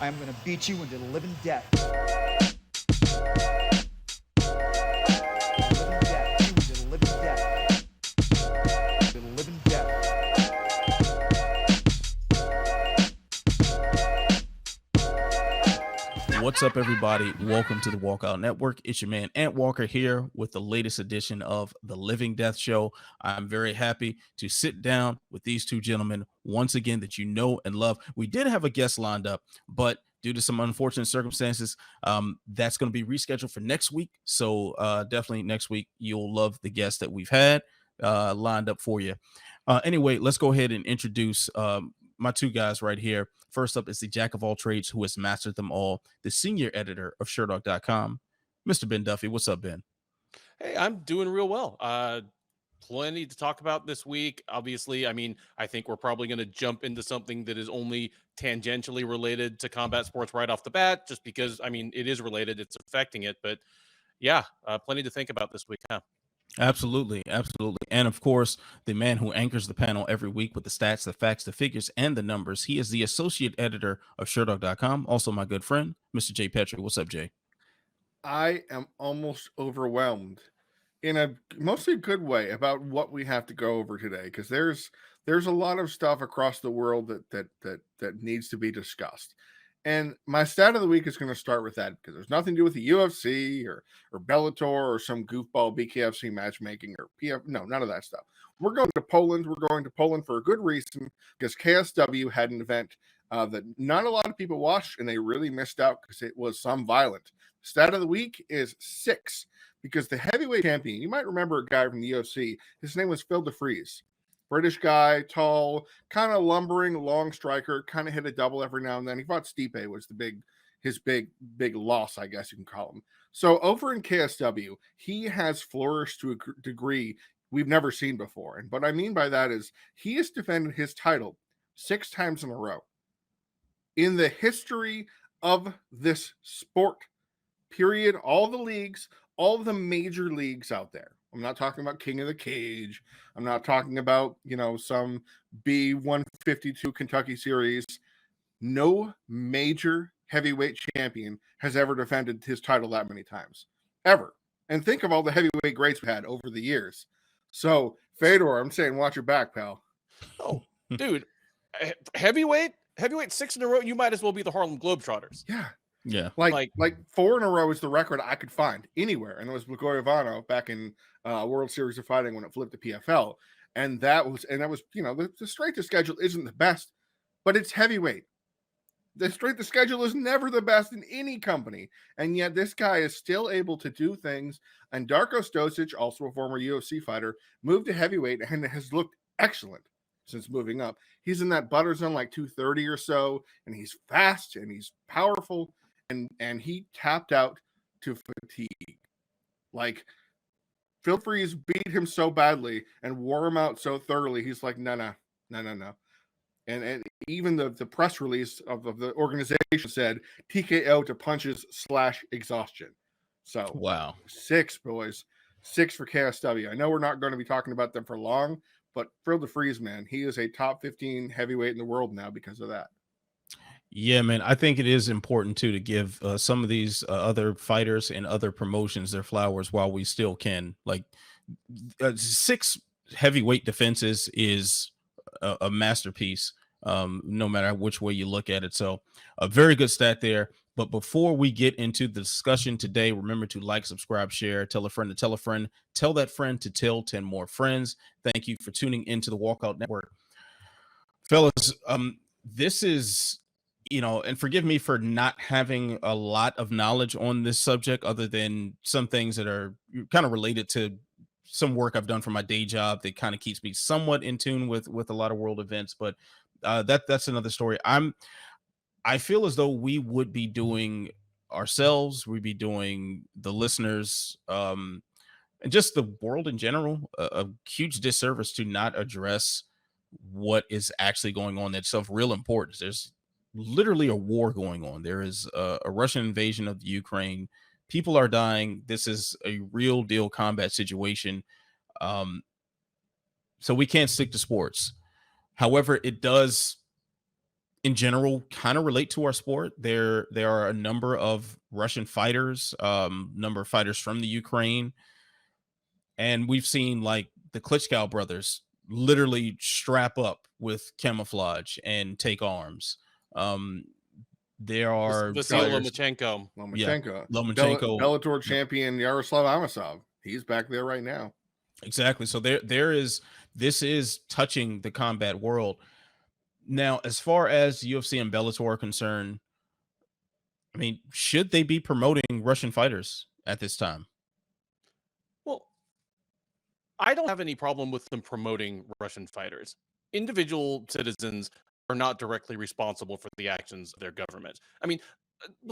I am going to beat you into the living death. What's up, everybody? Welcome to the Walkout Network. It's your man, Ant Walker, here with the latest edition of the Living Death Show. I'm very happy to sit down with these two gentlemen once again that you know and love. We did have a guest lined up, but due to some unfortunate circumstances, that's going to be rescheduled for next week. So definitely next week, you'll love the guest that we've had lined up for you. Anyway, let's go ahead and introduce my two guys right here. First up is the jack of all trades who has mastered them all, the senior editor of Sherdog.com, Mr. Ben Duffy. What's up, Ben? Hey, I'm doing real well. Plenty to talk about this week. Obviously, I think we're probably going to jump into something that is only tangentially related to combat sports right off the bat, just because, it is related. It's affecting it. But yeah, plenty to think about this week, huh? Absolutely. And of course, the man who anchors the panel every week with the stats, the facts, the figures, and the numbers. He is the associate editor of Sherdog.com. Also, my good friend, Mr. Jay Petrie. What's up, Jay? I am almost overwhelmed in a mostly good way about what we have to go over today, because there's a lot of stuff across the world that needs to be discussed. And my stat of the week is going to start with that, because there's nothing to do with the UFC or Bellator or some goofball BKFC matchmaking or PF. No, none of that stuff. We're going to Poland. We're going to Poland for a good reason, because KSW had an event that not a lot of people watched, and they really missed out because it was some violent. Stat of the week is 6, because the heavyweight champion, you might remember a guy from the UFC, his name was Phil DeFries. British guy, tall, kind of lumbering, long striker, kind of hit a double every now and then. He fought Stipe, was his big loss, I guess you can call him. So over in KSW, he has flourished to a degree we've never seen before. And what I mean by that is he has defended his title 6 times in a row. In the history of this sport, period, all the leagues, all the major leagues out there. I'm not talking about King of the Cage. I'm not talking about, some B152 Kentucky series. No major heavyweight champion has ever defended his title that many times, ever. And think of all the heavyweight greats we had over the years. So, Fedor, I'm saying watch your back, pal. Oh, dude, heavyweight 6 in a row, you might as well be the Harlem Globetrotters. Yeah. Like 4 in a row is the record I could find anywhere. And it was Blagoevano back in World Series of Fighting when it flipped to PFL. And that was, the strength of schedule isn't the best, but it's heavyweight. The strength of schedule is never the best in any company. And yet this guy is still able to do things. And Darko Stosic, also a former UFC fighter, moved to heavyweight and has looked excellent since moving up. He's in that butter zone like 230 or so, and he's fast and he's powerful. And he tapped out to fatigue. Like, Phil Freeze beat him so badly and wore him out so thoroughly. He's like, no. And even the press release of the organization said TKO to punches / exhaustion. So, wow. 6, boys. 6 for KSW. I know we're not going to be talking about them for long, but Phil DeFries, man, he is a top 15 heavyweight in the world now because of that. Yeah, man, I think it is important too to give some of these other fighters and other promotions their flowers while we still can. Like 6 heavyweight defenses is a masterpiece, no matter which way you look at it. So a very good stat there. But before we get into the discussion today, remember to like, subscribe, share, tell a friend to tell a friend, tell that friend to tell 10 more friends. Thank you for tuning into the Walkout Network. Fellas, this is, and forgive me for not having a lot of knowledge on this subject other than some things that are kind of related to some work I've done for my day job that kind of keeps me somewhat in tune with a lot of world events. But that's another story. I feel as though we would be doing ourselves, we'd be doing the listeners, and just the world in general, a huge disservice to not address what is actually going on that's of real importance. There's literally a war going on. There is a Russian invasion of the Ukraine. People are dying. This is a real deal combat situation. So we can't stick to sports. However, it does in general kind of relate to our sport. There are a number of Russian fighters, number of fighters from the Ukraine, and we've seen like the Klitschko brothers literally strap up with camouflage and take arms. There are Vasyl fighters, Lomachenko. Lomachenko, Bellator champion Yaroslav Amosov. He's back there right now. exactly. So this is touching the combat world. Now, as far as UFC and Bellator are concerned, I mean, should they be promoting Russian fighters at this time? Well, I don't have any problem with them promoting Russian fighters. Individual citizens are not directly responsible for the actions of their government. I mean,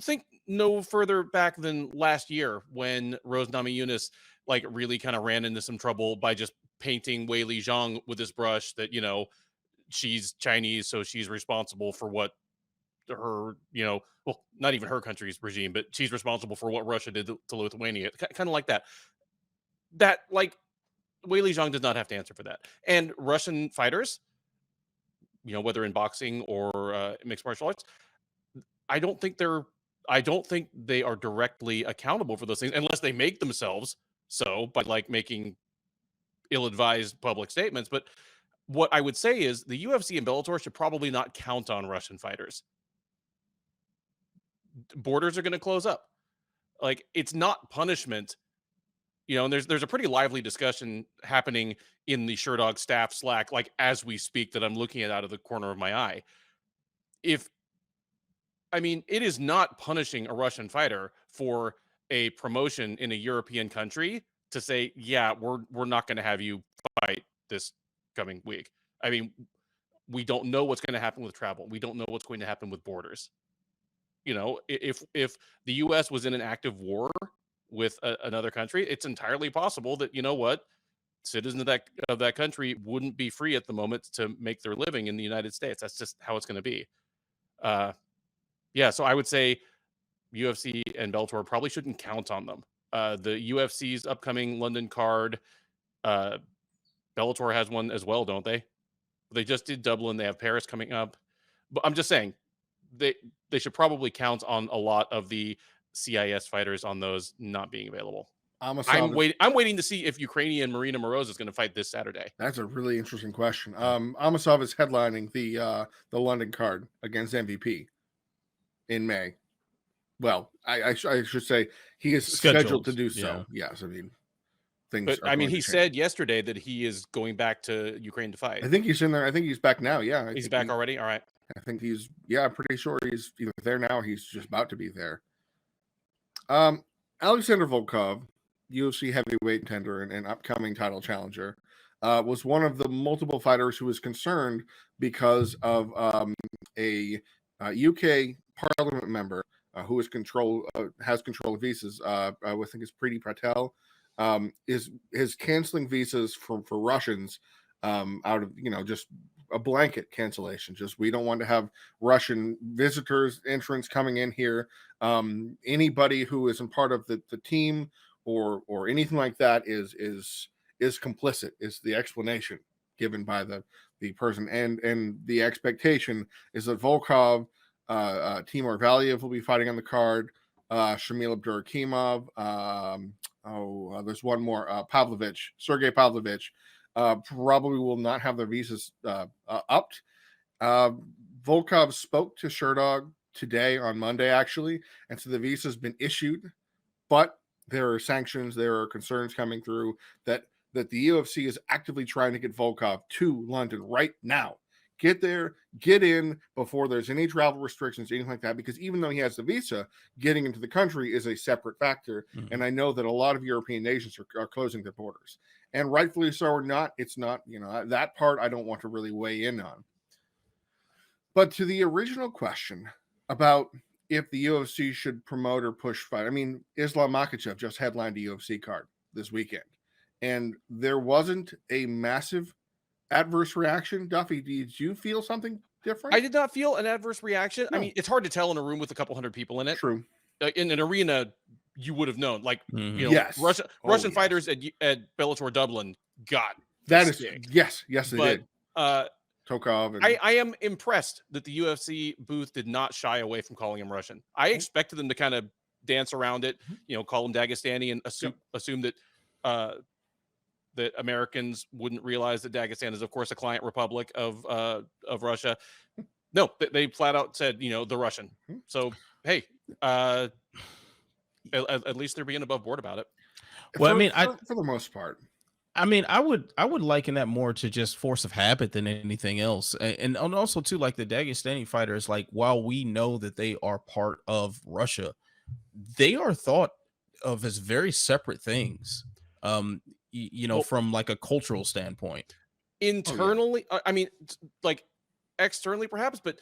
think no further back than last year when Rose Namajunas like really kind of ran into some trouble by just painting Wei Li Zhang with this brush that, you know, she's Chinese, so she's responsible for what her, you know, well, not even her country's regime, but she's responsible for what Russia did to Lithuania. Kind of like that. That, like, Wei Li Zhang does not have to answer for that. And Russian fighters, you know, whether in boxing or mixed martial arts, I don't think they are directly accountable for those things unless they make themselves so by like making ill-advised public statements. But what I would say is the UFC and Bellator should probably not count on Russian fighters. Borders are going to close up. Like, it's not punishment. You know, and there's a pretty lively discussion happening in the Sherdog staff Slack, like as we speak, that I'm looking at out of the corner of my eye. It is not punishing a Russian fighter for a promotion in a European country to say, yeah, we're not going to have you fight this coming week. I mean, we don't know what's going to happen with travel. We don't know what's going to happen with borders. You know, if the U.S. was in an active war with another country, it's entirely possible that, you know what, citizens of that country wouldn't be free at the moment to make their living in the United States. That's just how it's going to be. So I would say UFC and Bellator probably shouldn't count on them. The UFC's upcoming London card, Bellator has one as well, don't they? They just did Dublin. They have Paris coming up. But I'm just saying they should probably count on a lot of the CIS fighters on those not being available. I'm waiting to see if Ukrainian Marina Moroz is going to fight this Saturday. That's a really interesting question. Amosov is headlining the London card against MVP in May. Well, I should say he is scheduled to do so. Yeah. Yes, I mean things. But I mean, he said yesterday that he is going back to Ukraine to fight. I think he's in there. I think he's back now. Yeah, he's back already. All right. I think he's. Yeah, I'm pretty sure he's either there now. Or he's just about to be there. Alexander Volkov, UFC heavyweight contender and upcoming title challenger, was one of the multiple fighters who was concerned because of a UK Parliament member who is has control of visas. I think it's Preeti Patel is canceling visas for Russians out of just a blanket cancellation. Just we don't want to have Russian visitors entrants coming in here. Anybody who isn't part of the team or anything like that is complicit is the explanation given by the person, and the expectation is that Volkov, Timur Valiev will be fighting on the card. Shamil Abdurakhimov. There's one more. Sergey Pavlovich. Probably will not have their visas upped. Volkov spoke to Sherdog today on Monday, actually, and so the visa's been issued, but there are sanctions, there are concerns coming through that the UFC is actively trying to get Volkov to London right now. Get there, get in before there's any travel restrictions, anything like that, because even though he has the visa, getting into the country is a separate factor. Mm-hmm. And I know that a lot of European nations are closing their borders, and rightfully so or not. It's not, that part I don't want to really weigh in on. But to the original question about if the UFC should promote or push fight, I mean, Islam Makhachev just headlined a UFC card this weekend, and there wasn't a massive adverse reaction. Duffy, did you feel something different? I did not feel an adverse reaction. No. I mean, it's hard to tell in a room with a couple hundred people in it. True. In an arena, you would have known. Like, yes. Russian fighters at Bellator Dublin got that is stick. Yes, they did. Tokov. And I am impressed that the UFC booth did not shy away from calling him Russian. I expected them to kind of dance around it, call him Dagestani and assume that that Americans wouldn't realize that Dagestan is, of course, a client republic of Russia. No, they flat out said, the Russian. So, hey, at least they're being above board about it. Well, for the most part. I mean, I would liken that more to just force of habit than anything else. And also too, like the Dagestani fighters, like while we know that they are part of Russia, they are thought of as very separate things. From like a cultural standpoint. Internally, I mean, like externally perhaps, but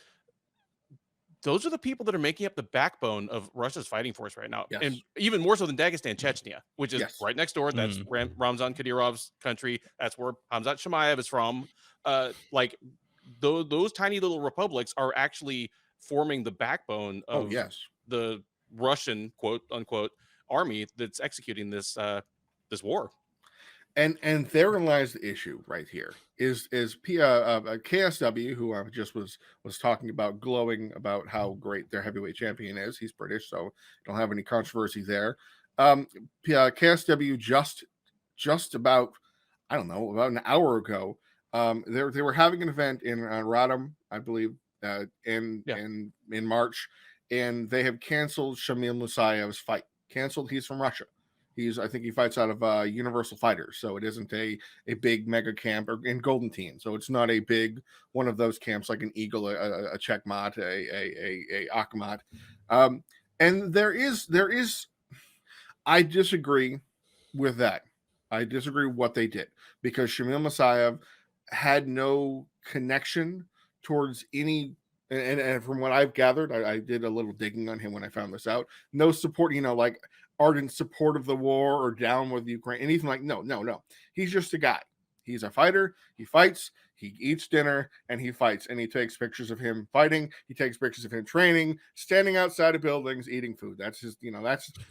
those are the people that are making up the backbone of Russia's fighting force right now. Yes. And even more so than Dagestan, Chechnya, which is right next door. That's Ramzan Kadyrov's country. That's where Khamzat Chimaev is from. Like those tiny little republics are actually forming the backbone of the Russian quote unquote army that's executing this war. And therein lies the issue right here is KSW, who I just was talking about, glowing about how great their heavyweight champion is. He's British, so don't have any controversy there. KSW just about, I don't know, about an hour ago, they were having an event in Radom, I believe, in March, and they have canceled Shamil Musayev's fight. Canceled. He's from Russia. I think he fights out of Universal Fighters, so it isn't a big mega camp or in Golden Team, so it's not a big one of those camps like an Eagle, a Checkmate, a Akhmat, and there is. I disagree with that. I disagree with what they did because Shamil Musayev had no connection towards any. And from what I've gathered, I did a little digging on him when I found this out. No support, like ardent support of the war or down with Ukraine, anything like no. He's just a guy. He's a fighter. He fights. He eats dinner and he fights. And he takes pictures of him fighting. He takes pictures of him training, standing outside of buildings, eating food. That's just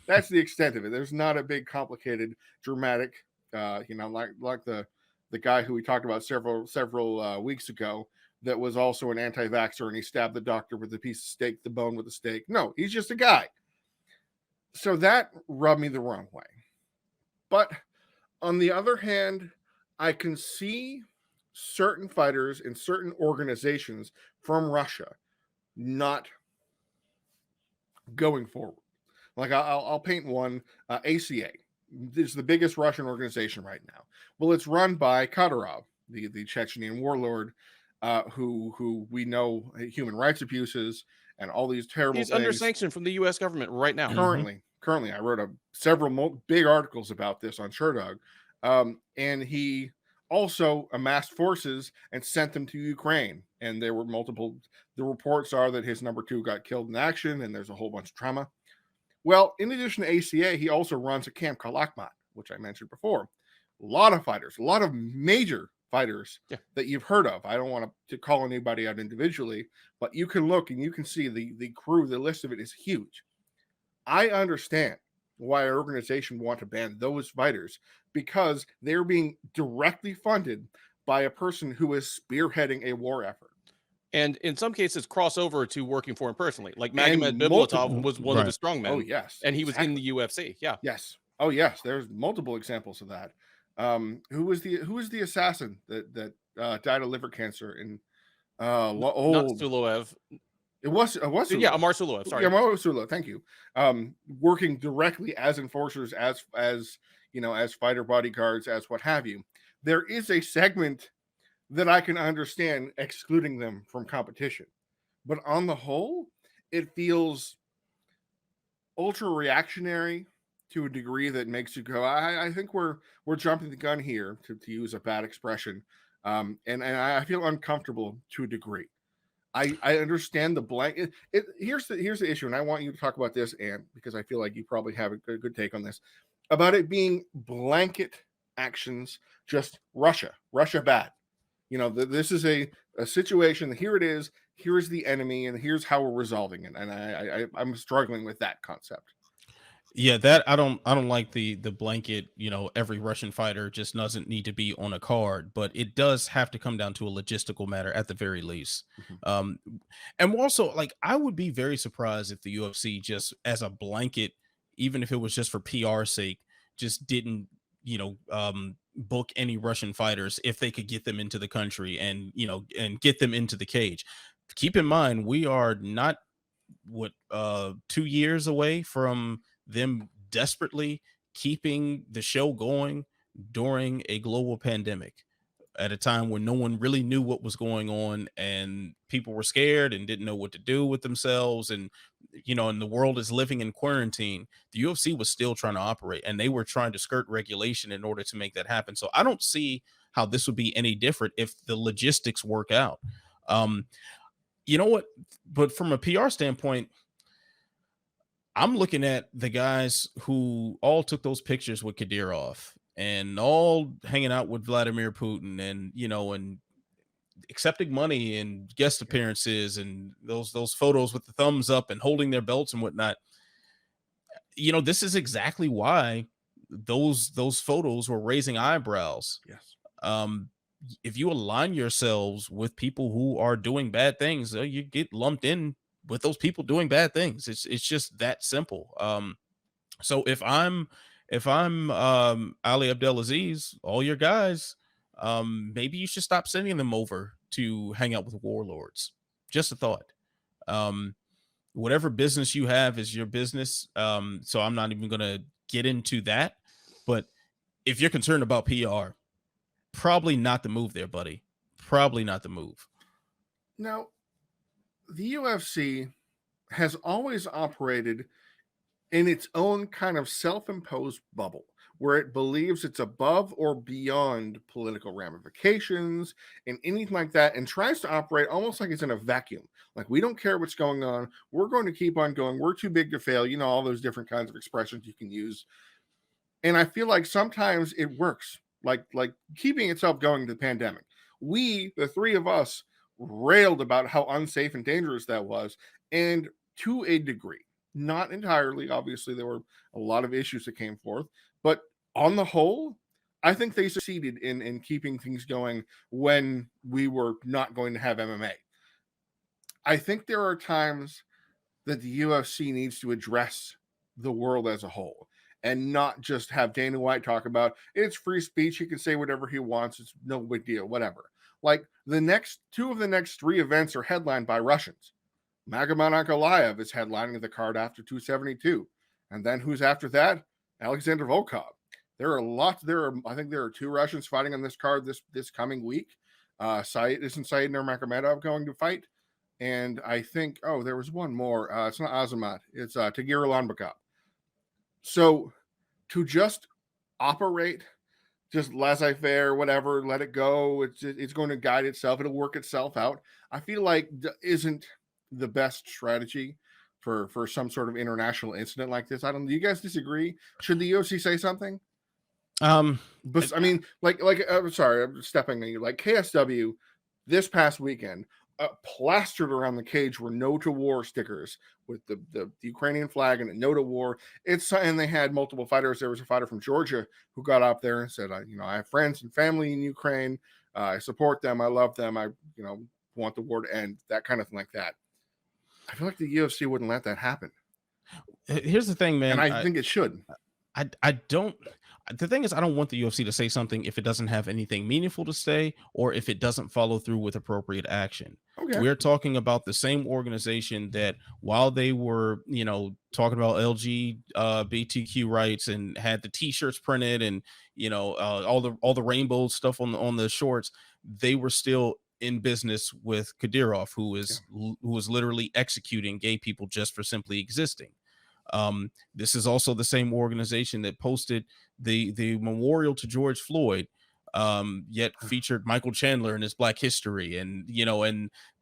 that's the extent of it. There's not a big, complicated, dramatic, like the guy who we talked about several weeks ago. That was also an anti-vaxxer and he stabbed the doctor with a piece of steak, the bone with a steak. No, he's just a guy. So that rubbed me the wrong way. But on the other hand, I can see certain fighters in certain organizations from Russia not going forward. Like I'll paint one, ACA. It's the biggest Russian organization right now. Well, it's run by Kadyrov, the Chechenian warlord, who we know human rights abuses and all these terrible things. He's under sanction from the U.S. government right now. Currently, I wrote several big articles about this on Sherdog, and he also amassed forces and sent them to Ukraine. And there were multiple. The reports are that his number 2 got killed in action, and there's a whole bunch of trauma. Well, in addition to ACA, he also runs a camp called Akhmat, which I mentioned before. A lot of fighters, a lot of major fighters that you've heard of. I don't want to call anybody out individually, but you can look and you can see the crew, the list of it is huge. I understand why our organization want to ban those fighters because they're being directly funded by a person who is spearheading a war effort. And in some cases, cross over to working for him personally. Like Magomed Biblatov was one of the strongmen. Oh, yes. And he was in the UFC. Yeah. Yes. Oh, yes. There's multiple examples of that. Who was the assassin that died of liver cancer in Not Suloev. It was Suloev. Yeah, Amar Suloev. Sorry. Yeah, Amar Suloev. Thank you. Working directly as enforcers, as fighter bodyguards, as what have you. There is a segment that I can understand excluding them from competition, but on the whole, it feels ultra reactionary to a degree that makes you go, I think we're jumping the gun here, to use a bad expression. And I feel uncomfortable to a degree. I understand the blank. Here's the issue, and I want you to talk about this, Ann, because I feel like you probably have a good take on this, about it being blanket actions, just Russia bad. This is a situation. Here it is. Here is the enemy, and here's how we're resolving it. And I'm struggling with that concept. Yeah, that I don't like the blanket, every Russian fighter just doesn't need to be on a card, but it does have to come down to a logistical matter at the very least. Mhm. Um and also, like, I would be very surprised if the UFC just as a blanket, even if it was just for PR sake, just didn't, book any Russian fighters if they could get them into the country and, and get them into the cage. Keep in mind, we are not 2 years away from them desperately keeping the show going during a global pandemic at a time when no one really knew what was going on and people were scared and didn't know what to do with themselves, and and the world is living in quarantine. The UFC was still trying to operate, and they were trying to skirt regulation in order to make that happen. So I don't see how this would be any different if the logistics work out. um you know what? But from a PR standpoint, I'm looking at the guys who all took those pictures with Kadyrov and all hanging out with Vladimir Putin, and and accepting money and guest appearances, and those photos with the thumbs up and holding their belts and whatnot. This is exactly why those photos were raising eyebrows. Yes. If you align yourselves with people who are doing bad things, you get lumped in with those people doing bad things. It's just that simple. So if I'm Ali Abdelaziz, all your guys, maybe you should stop sending them over to hang out with warlords. Just a thought. Um, Whatever business you have is your business. So I'm not even gonna get into that. But if you're concerned about PR, probably not the move there, buddy. Probably not the move. Now, the UFC has always operated in its own kind of self-imposed bubble where it believes it's above or beyond political ramifications and anything like that, and tries to operate almost like it's in a vacuum. Like, we don't care what's going on. We're going to keep on going. We're too big to fail. All those different kinds of expressions you can use. And I feel like sometimes it works, like keeping itself going to the pandemic. We, the three of us, railed about how unsafe and dangerous that was, and to a degree, not entirely. Obviously, there were a lot of issues that came forth, but on the whole, I think they succeeded in keeping things going when we were not going to have MMA. I think there are times that the UFC needs to address the world as a whole and not just have Dana White talk about it's free speech. He can say whatever he wants. It's no big deal, whatever. Like, the next two of the next three events are headlined by Russians. Magomed Ankalaev is headlining the card after 272. And then who's after that? Alexander Volkov. I think there are two Russians fighting on this card this coming week. Isn't Said Nurmagomedov going to fight? And I think, there was one more. It's not Azamat. It's Tagir Ulanbekov. So to just operate just laissez-faire, whatever, let it go. It's going to guide itself. It'll work itself out. I feel like isn't the best strategy for some sort of international incident like this. Do you guys disagree? Should the UFC say something? But I mean, I'm sorry, I'm stepping on you. Like, KSW this past weekend, plastered around the cage were no to war stickers with the Ukrainian flag and a no to war. And they had multiple fighters. There was a fighter from Georgia who got up there and said, I have friends and family in Ukraine. I support them. I love them. I want the war to end. That kind of thing like that. I feel like the UFC wouldn't let that happen. Here's the thing, man. And I think it should. I don't. The thing is, I don't want the UFC to say something if it doesn't have anything meaningful to say, or if it doesn't follow through with appropriate action. Okay. We're talking about the same organization that, while they were, talking about LGBTQ rights and had the T-shirts printed and all the rainbow stuff on the shorts, they were still in business with Kadyrov, who was literally executing gay people just for simply existing. This is also the same organization that posted the memorial to George Floyd, yet featured Michael Chandler in his Black History, and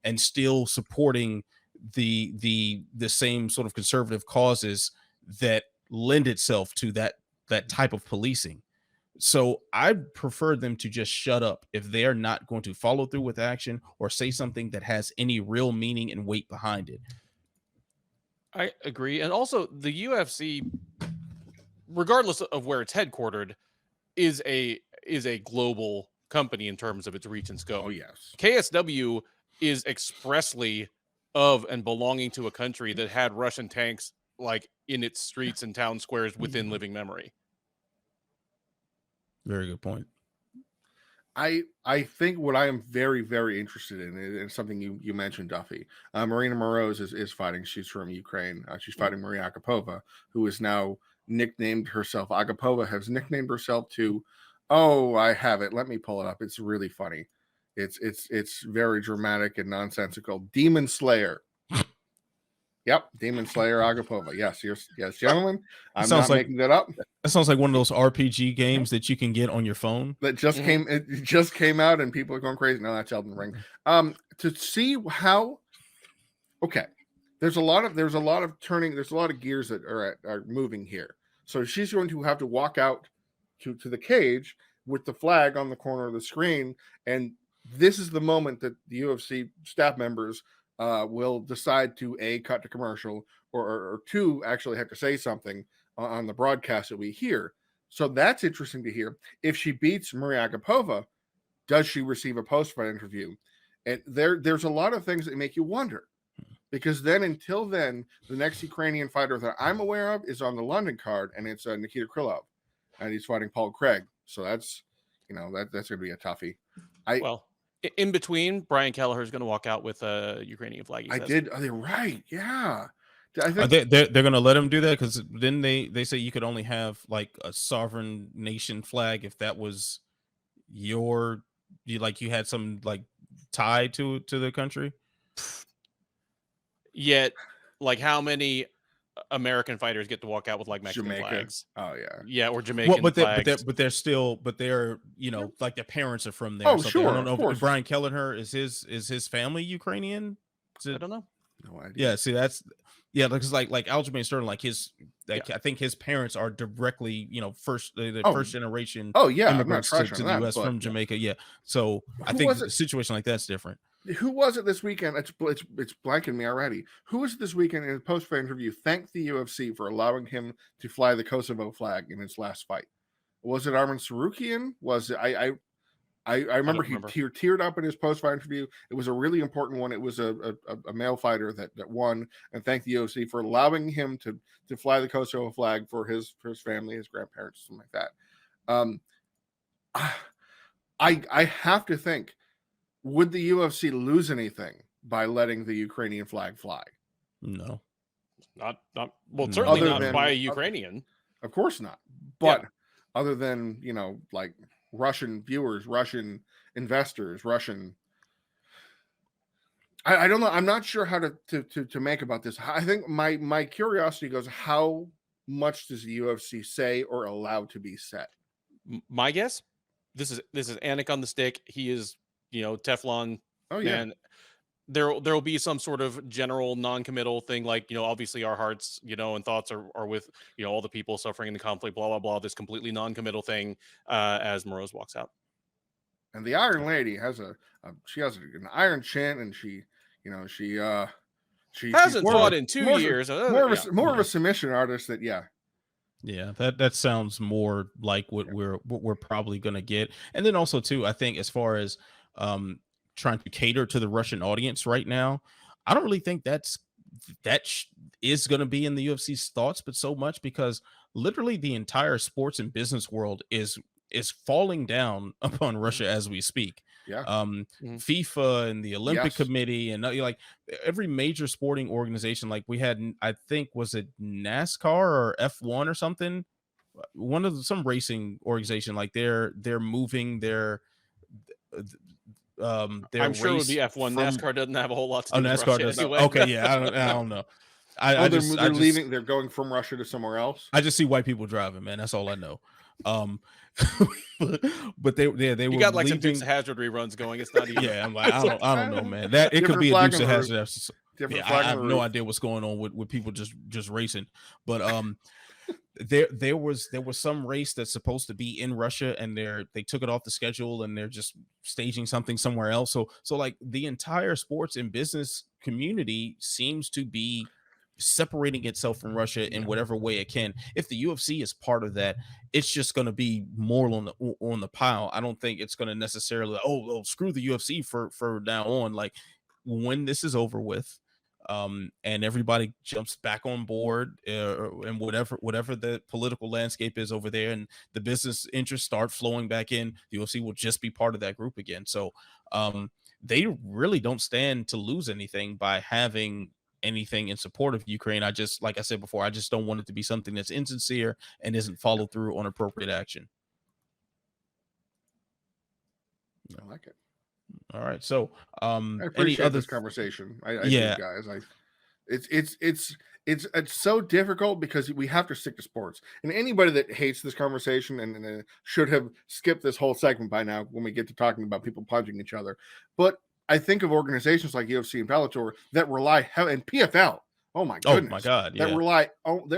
and still supporting the same sort of conservative causes that lend itself to that type of policing. So I prefer them to just shut up if they are not going to follow through with action or say something that has any real meaning and weight behind it. I agree. And also, the UFC regardless of where it's headquartered, is a global company in terms of its reach and scope. Oh yes. KSW is expressly of and belonging to a country that had Russian tanks like in its streets and town squares within living memory. Very good point. I think what I am very, very interested in is something you mentioned, Duffy. Marina Moroz is fighting. She's from Ukraine. She's fighting Maria Agapova, who is now nicknamed herself. Agapova has nicknamed herself to, oh, I have it. Let me pull it up. It's really funny. It's very dramatic and nonsensical. Demon Slayer. Yep, Demon Slayer Agapova. Yes, gentlemen. I'm not making that up. That sounds like one of those RPG games that you can get on your phone. That just came out, and people are going crazy. No, that's Elden Ring. To see how, okay, there's a lot of turning. There's a lot of gears that are moving here. So she's going to have to walk out to the cage with the flag on the corner of the screen, and this is the moment that the UFC staff members will decide to cut to commercial or two actually have to say something on the broadcast that we hear. So that's interesting to hear. If she beats Maria Agapova, does she receive a post-fight interview? And there's a lot of things that make you wonder, because until then, the next Ukrainian fighter that I'm aware of is on the London card, and it's Nikita Krylov, and he's fighting Paul Craig. So that's that's going to be a toughie. In between, Brian Kelleher is going to walk out with a Ukrainian flag. Are they right? Yeah. I think they're going to let him do that, because then they say you could only have like a sovereign nation flag if that was you had some like tie to the country. Yet, like, how many American fighters get to walk out with like Mexican flags? Oh yeah, yeah, or Jamaican flags. But they're like their parents are from there. Oh sure, I don't know if Brian Kelleher is his family Ukrainian. I don't know. No idea. Yeah, see because like Aljamain Sterling, I think his parents are directly first generation. Oh yeah, immigrants to the U.S. from Jamaica. Yeah, so I think a situation like that's different. Who was it this weekend? It's blanking me already. Who was it this weekend in a post-fight interview? Thanked the UFC for allowing him to fly the Kosovo flag in his last fight. Was it Arman Tsarukyan? Was it? I remember he teared up in his post-fight interview. It was a really important one. It was a male fighter that won, and thanked the UFC for allowing him to fly the Kosovo flag for his family, his grandparents, something like that. I have to think. Would the UFC lose anything by letting the Ukrainian flag fly? No, not certainly not by a Ukrainian. Of course not. But other than like Russian viewers, Russian investors, Russian. I don't know. I'm not sure how to make about this. I think my curiosity goes: how much does the UFC say or allow to be said? My guess. This is Anik on the stick. He is. Teflon. Oh yeah. And there will be some sort of general non-committal thing, like obviously our hearts and thoughts are with all the people suffering in the conflict, blah blah blah, this completely non-committal thing as Moroz walks out. And the Iron Lady has an iron chin, and she hasn't fought in 2 years. More of a submission artist that Yeah, that sounds more like what we're probably going to get. And then also too, I think as far as trying to cater to the Russian audience right now, I don't really think that is going to be in the UFC's thoughts, but so much because literally the entire sports and business world is falling down upon Russia as we speak. Yeah. FIFA and the Olympic Committee and like every major sporting organization, like we had, I think, was it NASCAR or F1 or something? Some racing organization, like they're moving their I'm sure it would be F1. NASCAR doesn't have a whole lot to do with Russia anyway. Okay, yeah, I don't know. They're leaving. They're going from Russia to somewhere else. I just see white people driving, man. That's all I know. But they were got like leaving. some Dukes of Hazzard reruns going. It's not even. Yeah, I'm like I don't know, man. That it could be a Dukes of Hazzard. I have no idea what's going on with people just racing, but there was some race that's supposed to be in Russia, and they took it off the schedule, and they're just staging something somewhere else. So like the entire sports and business community seems to be separating itself from Russia in whatever way it can. If the UFC is part of that, it's just going to be more on the pile. I don't think it's going to necessarily, screw the UFC for now on. Like, when this is over with, and everybody jumps back on board, and whatever the political landscape is over there, and the business interests start flowing back in, the UFC will just be part of that group again. So they really don't stand to lose anything by having anything in support of Ukraine. Like I said before, I just don't want it to be something that's insincere and isn't followed through on appropriate action. I like it. All right. So I appreciate this conversation. I do, guys. It's so difficult because we have to stick to sports. And anybody that hates this conversation and should have skipped this whole segment by now when we get to talking about people punching each other. But I think of organizations like UFC and Bellator that rely and PFL. Oh my goodness! Oh my God! Yeah. That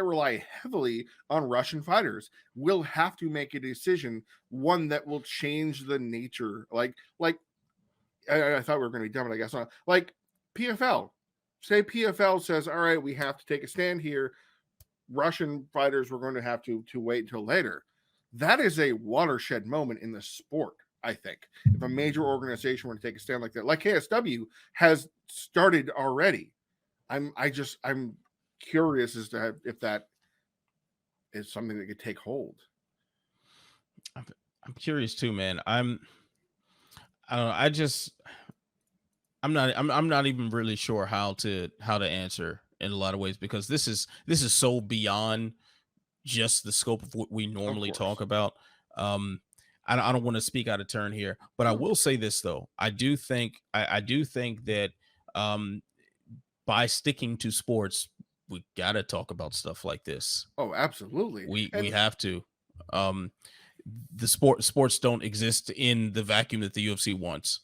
rely heavily on Russian fighters. Will have to make a decision, one that will change the nature. Like I thought we were going to be done, but I guess not. Like PFL. Say PFL says, all right, we have to take a stand here. Russian fighters were going to have to wait until later. That is a watershed moment in the sport, I think. If a major organization were to take a stand like that, like KSW has started already. I'm curious as to if that is something that could take hold. I'm curious too, man. I don't know. I'm not even really sure how to answer in a lot of ways, because this is so beyond just the scope of what we normally talk about. I don't want to speak out of turn here, but I will say this though. I do think that by sticking to sports, we got to talk about stuff like this. Oh, absolutely. We have to. The sports don't exist in the vacuum that the UFC wants.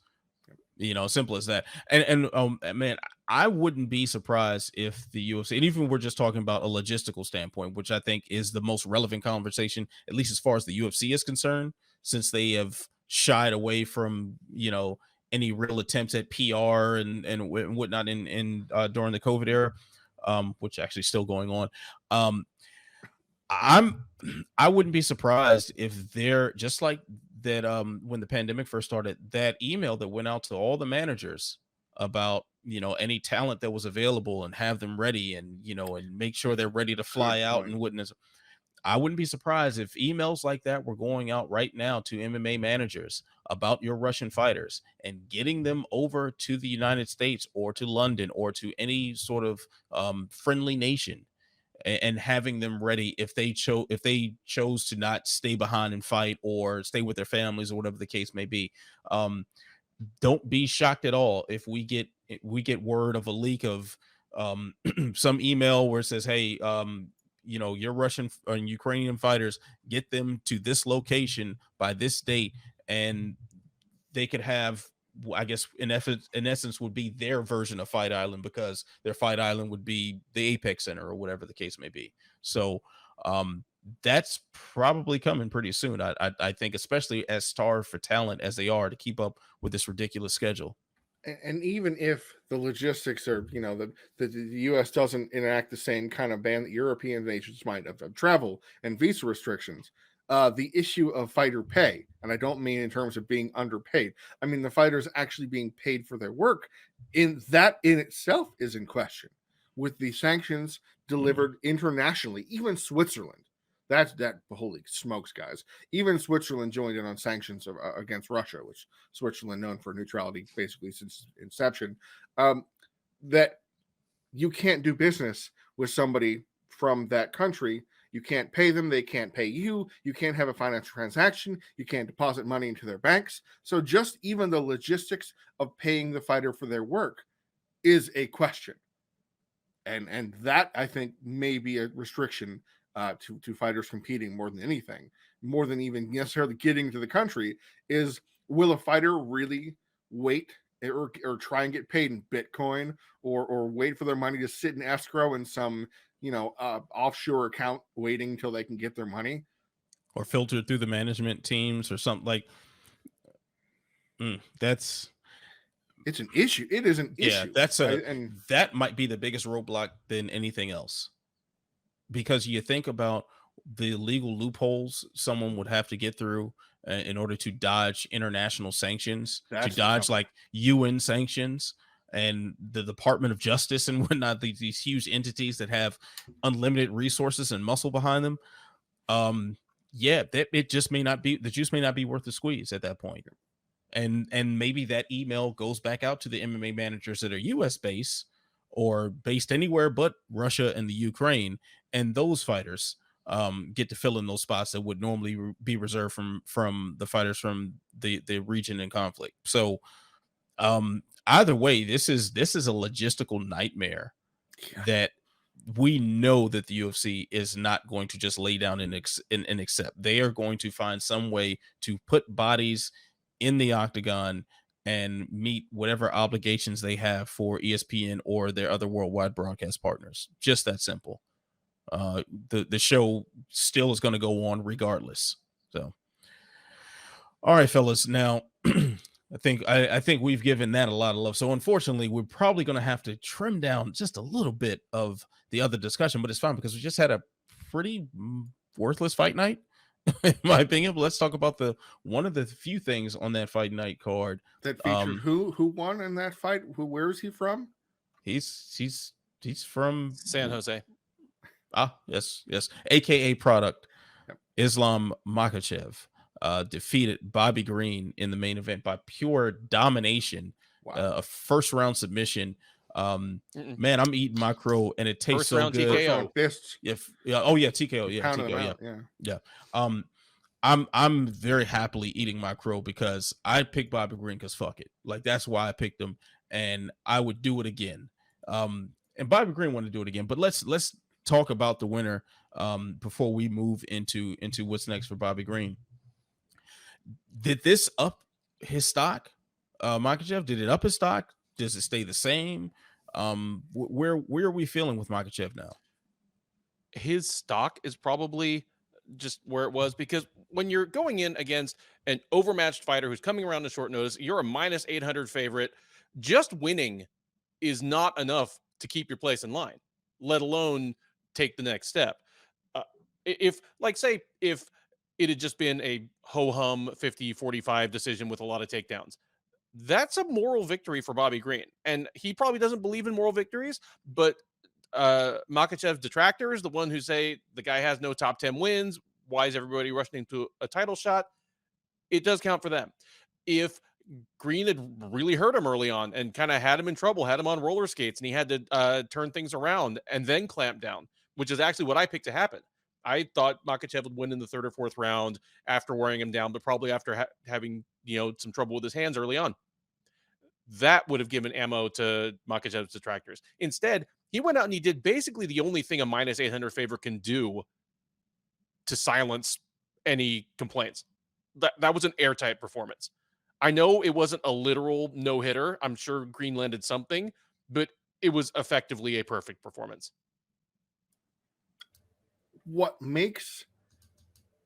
Simple as that. And man, I wouldn't be surprised if the UFC, and even we're just talking about a logistical standpoint, which I think is the most relevant conversation, at least as far as the UFC is concerned, since they have shied away from, any real attempts at PR and whatnot in during the COVID era, which actually still going on. I wouldn't be surprised if they're just like that. When the pandemic first started, that email that went out to all the managers about, any talent that was available and have them ready, and, and make sure they're ready to fly out and witness. I wouldn't be surprised if emails like that were going out right now to MMA managers about your Russian fighters and getting them over to the United States or to London or to any sort of friendly nation, and having them ready if they chose to not stay behind and fight or stay with their families or whatever the case may be. Don't be shocked at all if we get word of a leak of some email where it says, hey, your Russian and Ukrainian fighters, get them to this location by this date, and they could have, I guess, in essence would be their version of Fight Island, because their Fight Island would be the Apex Center or whatever the case may be. So that's probably coming pretty soon. I think, especially as starved for talent as they are to keep up with this ridiculous schedule. And even if the logistics are, the U.S. doesn't enact the same kind of ban that European nations might of travel and visa restrictions, the issue of fighter pay, and I don't mean in terms of being underpaid, I mean the fighters actually being paid for their work, in itself is in question with the sanctions delivered internationally. Even Switzerland, holy smokes, guys, even Switzerland joined in on sanctions against Russia, which Switzerland known for neutrality basically since inception, that you can't do business with somebody from that country. You can't pay them. They can't pay you. You can't have a financial transaction. You can't deposit money into their banks. So just even the logistics of paying the fighter for their work is a question. And that, I think, may be a restriction to fighters competing more than anything, more than even necessarily getting to the country, is will a fighter really wait or try and get paid in Bitcoin or wait for their money to sit in escrow in some offshore account waiting until they can get their money, or filtered through the management teams or something like that's It's an issue. It is an Yeah, issue. that's right? And that might be the biggest roadblock than anything else. Because you think about the legal loopholes someone would have to get through in order to dodge international sanctions, to That's the dodge tough- like UN sanctions and the Department of Justice and whatnot, these huge entities that have unlimited resources and muscle behind them. Yeah, that it just may not be, the juice may not be worth the squeeze at that point. And maybe that email goes back out to the MMA managers that are US based or based anywhere but Russia and the Ukraine, and those fighters get to fill in those spots that would normally be reserved from the fighters from the region in conflict. So either way, this is a logistical nightmare that we know that the UFC is not going to just lay down and accept. They are going to find some way to put bodies in the octagon and meet whatever obligations they have for ESPN or their other worldwide broadcast partners. Just that simple. The show still is going to go on regardless. So, all right, fellas. Now, I think we've given that a lot of love. So, unfortunately, we're probably going to have to trim down just a little bit of the other discussion, but it's fine because we just had a pretty worthless fight night, in my opinion. But let's talk about the one of the few things on that fight night card that featured who won in that fight? Where is he from? He's from San Jose. Yes, AKA product. Yep. Islam Makhachev defeated Bobby Green in the main event by pure domination. Wow. A first round submission. Man, I'm eating my crow and it tastes First so round good. TKO. Fists. Oh yeah, TKO. Yeah, Pounded TKO. them out, I'm very happily eating my crow because I picked Bobby Green because fuck it. Like that's why I picked him, and I would do it again. And Bobby Green wanted to do it again, but let's talk about the winner before we move into what's next for Bobby Green. Did this up his stock, Makhachev? Did it up his stock? Does it stay the same? Where are we feeling with Makhachev now? His stock is probably just where it was, because when you're going in against an overmatched fighter who's coming around at short notice, you're a minus 800 favorite. Just winning is not enough to keep your place in line, let alone take the next step. If it had just been a ho-hum 50-45 decision with a lot of takedowns, that's a moral victory for Bobby Green. And he probably doesn't believe in moral victories, but Makhachev detractors, the one who say the guy has no top 10 wins, why is everybody rushing into a title shot? It does count for them. If Green had really hurt him early on and kind of had him in trouble, had him on roller skates, and he had to turn things around and then clamp down, which is actually what I picked to happen. I thought Makhachev would win in the third or fourth round after wearing him down, but probably after having some trouble with his hands early on. That would have given ammo to Makhachev's detractors. Instead, he went out and he did basically the only thing a minus 800 favorite can do to silence any complaints. That was an airtight performance. I know it wasn't a literal no-hitter. I'm sure Green landed something, but it was effectively a perfect performance. What makes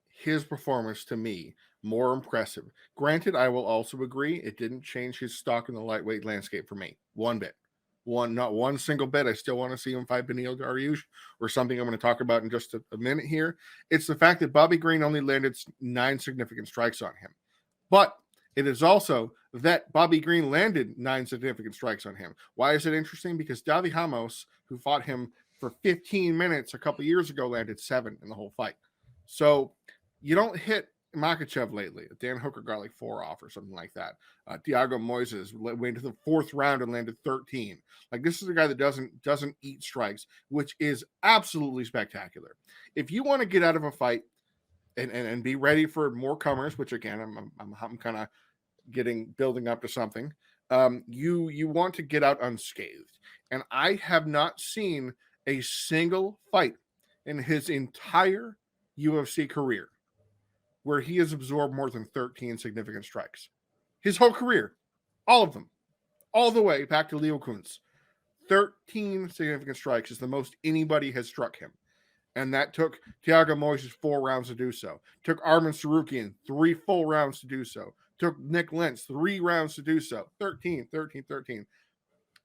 his performance to me more impressive, granted, I will also agree it didn't change his stock in the lightweight landscape for me one bit. Not one single bit. I still want to see him fight Beneil Dariush or something I'm going to talk about in just a minute here. It's the fact that Bobby Green only landed 9 significant strikes on him. But it is also that Bobby Green landed 9 significant strikes on him. Why is it interesting? Because Davi Ramos, who fought him for 15 minutes a couple years ago, landed 7 in the whole fight. So you don't hit Makhachev lately. Dan Hooker got like 4 off or something like that. Thiago Moises went to the 4th round and landed 13. Like, this is a guy that doesn't eat strikes, which is absolutely spectacular. If you want to get out of a fight and be ready for more comers, which again I'm kind of building up to something, you want to get out unscathed. And I have not seen a single fight in his entire UFC career where he has absorbed more than 13 significant strikes. His whole career, all of them, all the way back to Leo Kuntz. 13 significant strikes is the most anybody has struck him. And that took Thiago Moises 4 rounds to do so. Took Arman Tsarukyan 3 full rounds to do so. Took Nick Lentz 3 rounds to do so. 13.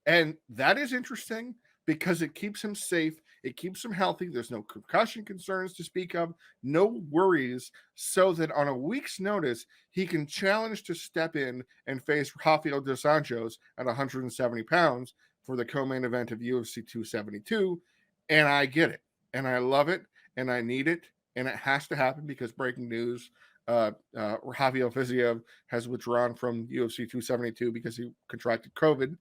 And that is interesting because it keeps him safe. It keeps him healthy. There's no concussion concerns to speak of, no worries, so that on a week's notice, he can challenge to step in and face Rafael dos Anjos at 170 pounds for the co-main event of UFC 272. And I get it. And I love it. And I need it. And it has to happen because breaking news, Rafael Fiziev has withdrawn from UFC 272 because he contracted COVID.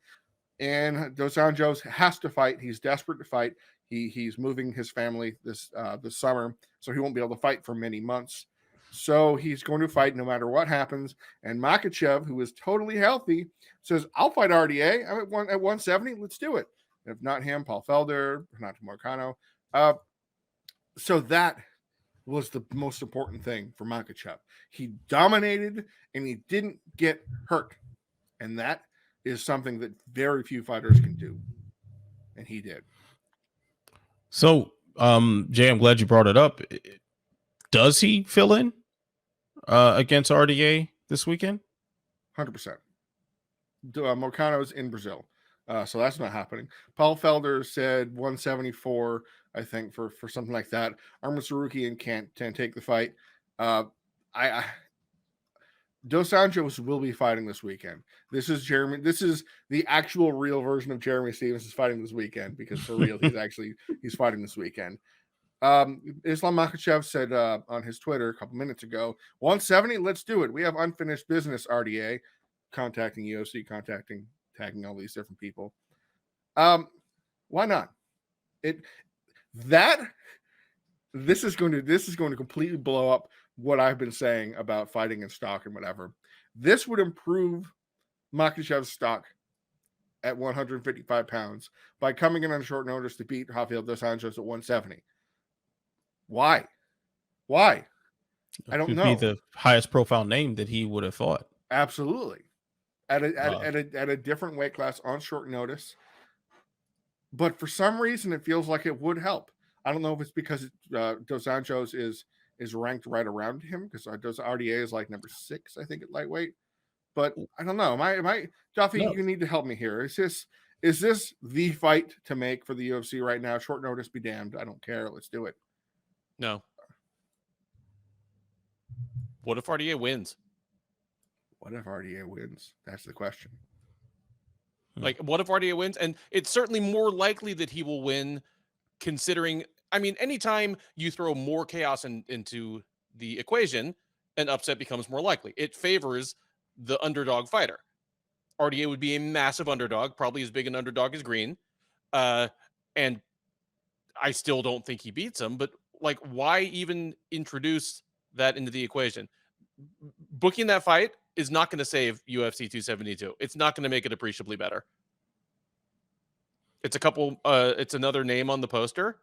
And Dos Anjos has to fight. He's desperate to fight. He's moving his family this summer, so he won't be able to fight for many months. So he's going to fight no matter what happens. And Makhachev, who is totally healthy, says, "I'll fight RDA. I'm at 170. Let's do it." If not him, Paul Felder, Renato Moicano. So that was the most important thing for Makhachev. He dominated and he didn't get hurt, and that is something that very few fighters can do, and he did. So, Jay, I'm glad you brought it up. Does he fill in against RDA this weekend? 100%. Moicano's in Brazil, so that's not happening. Paul Felder said 174, I think, for something like that. Arman Tsarukyan can't take the fight. Dos Anjos will be fighting this weekend. This is the actual real version of Jeremy Stevens is fighting this weekend, because for real, he's fighting this weekend. Islam Makhachev said on his Twitter a couple minutes ago, 170, let's do it. We have unfinished business, RDA, contacting UFC, tagging all these different people. Why not? This is going to completely blow up what I've been saying about fighting in stock and whatever. This would improve Makhachev's stock at 155 pounds by coming in on short notice to beat Rafael dos Anjos at 170. Why? I don't know. Be the highest profile name that he would have fought. Absolutely. At a different weight class on short notice. But for some reason, it feels like it would help. I don't know if it's because Dos Anjos is ranked right around him, because RDA is like number 6, I think, at lightweight. But I don't know. Am I Duffy? No. You need to help me here. Is this the fight to make for the UFC right now? Short notice be damned. I don't care. Let's do it. No. What if RDA wins? What if RDA wins? That's the question. Like, what if RDA wins? And it's certainly more likely that he will win, considering, I mean, anytime you throw more chaos into the equation, an upset becomes more likely. It favors the underdog fighter. RDA would be a massive underdog, probably as big an underdog as Green. And I still don't think he beats him, but like, why even introduce that into the equation? Booking that fight is not going to save UFC 272. It's not going to make it appreciably better. It's it's another name on the poster,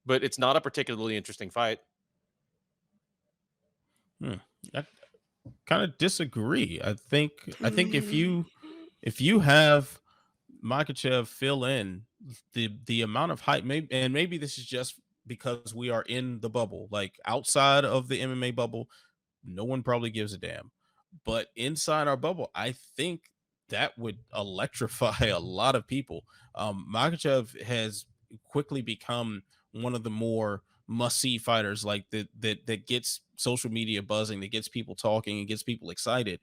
but it's not a particularly interesting fight. I kind of disagree. I think if you have Makhachev fill in, the amount of hype, maybe this is just because we are in the bubble, like outside of the MMA bubble, no one probably gives a damn. But inside our bubble, I think that would electrify a lot of people. Makhachev has quickly become one of the more must-see fighters, like that gets social media buzzing, that gets people talking and gets people excited.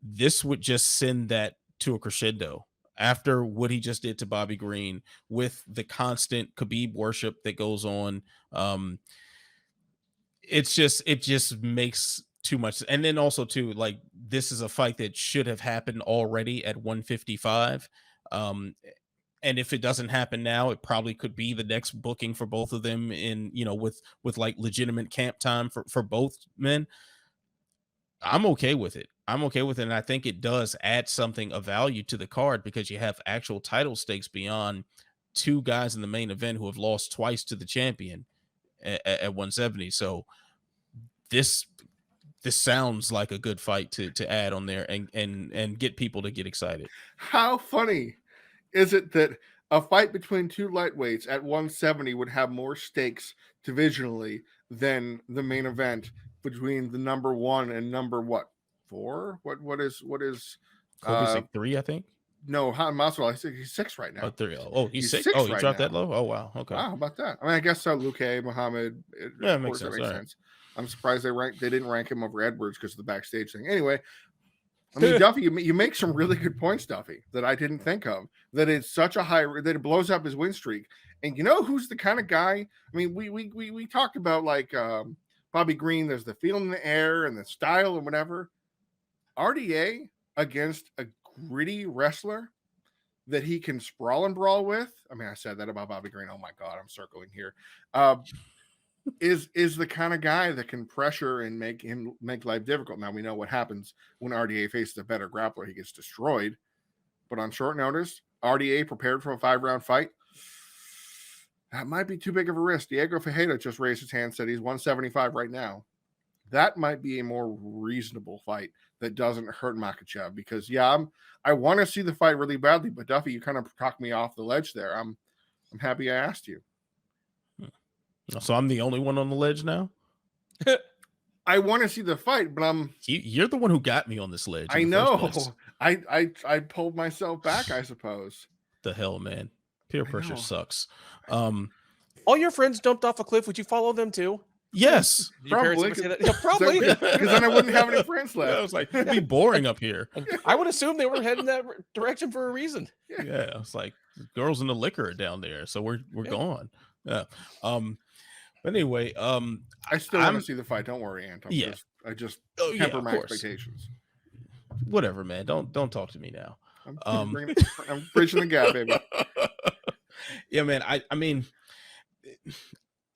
This would just send that to a crescendo after what he just did to Bobby Green, with the constant Khabib worship that goes on. It just makes too much. And then also too, like, this is a fight that should have happened already at 155. And if it doesn't happen now, it probably could be the next booking for both of them in, with like legitimate camp time for both men. I'm okay with it. And I think it does add something of value to the card, because you have actual title stakes beyond two guys in the main event who have lost twice to the champion at 170. So this sounds like a good fight to add on there and get people to get excited. How funny is it that a fight between two lightweights at 170 would have more stakes divisionally than the main event between the number 1 and number 4. What is Colby's like 3, I think. no, Masvidal, I think he's 6 right now. Oh, 3. Oh, he's 6. 6 Oh, he right dropped that now. low. Oh, wow. Okay. Wow, how about that? I mean, I guess so. Luke, Muhammad, Yeah, of makes course, that sense. makes All right. sense. I'm surprised they didn't rank him over Edwards because of the backstage thing. Anyway, I mean, Duffy, you make some really good points, Duffy, that I didn't think of. That it's such a high that it blows up his win streak. And you know who's the kind of guy? I mean, we talked about like Bobby Green. There's the feel in the air and the style and whatever. RDA against a gritty wrestler that he can sprawl and brawl with. I mean, I said that about Bobby Green. Oh my God, I'm circling here. Is the kind of guy that can pressure and make life difficult. Now we know what happens when RDA faces a better grappler. He gets destroyed. But on short notice, RDA prepared for a 5-round fight. That might be too big of a risk. Diego Fajeda just raised his hand, said he's 175 right now. That might be a more reasonable fight that doesn't hurt Makhachev because I want to see the fight really badly, but Duffy, you kind of talked me off the ledge there. I'm happy I asked you. So I'm the only one on the ledge now. I want to see the fight, but You're the one who got me on this ledge. I know. I pulled myself back, I suppose. The hell, man. Peer pressure sucks. All your friends jumped off a cliff. Would you follow them too? Yes. Did your parents ever say that? Yeah, probably. Because then I wouldn't have any friends left. I was like, it'd be boring up here. I would assume they were heading that direction for a reason. Yeah. I was like, girls in the liquor are down there, so we're gone. Yeah. But anyway, I still want to see the fight. Don't worry, Ant. I just temper my expectations. Whatever, man. Don't talk to me now. I'm bridging the gap, baby. Yeah, man. I mean,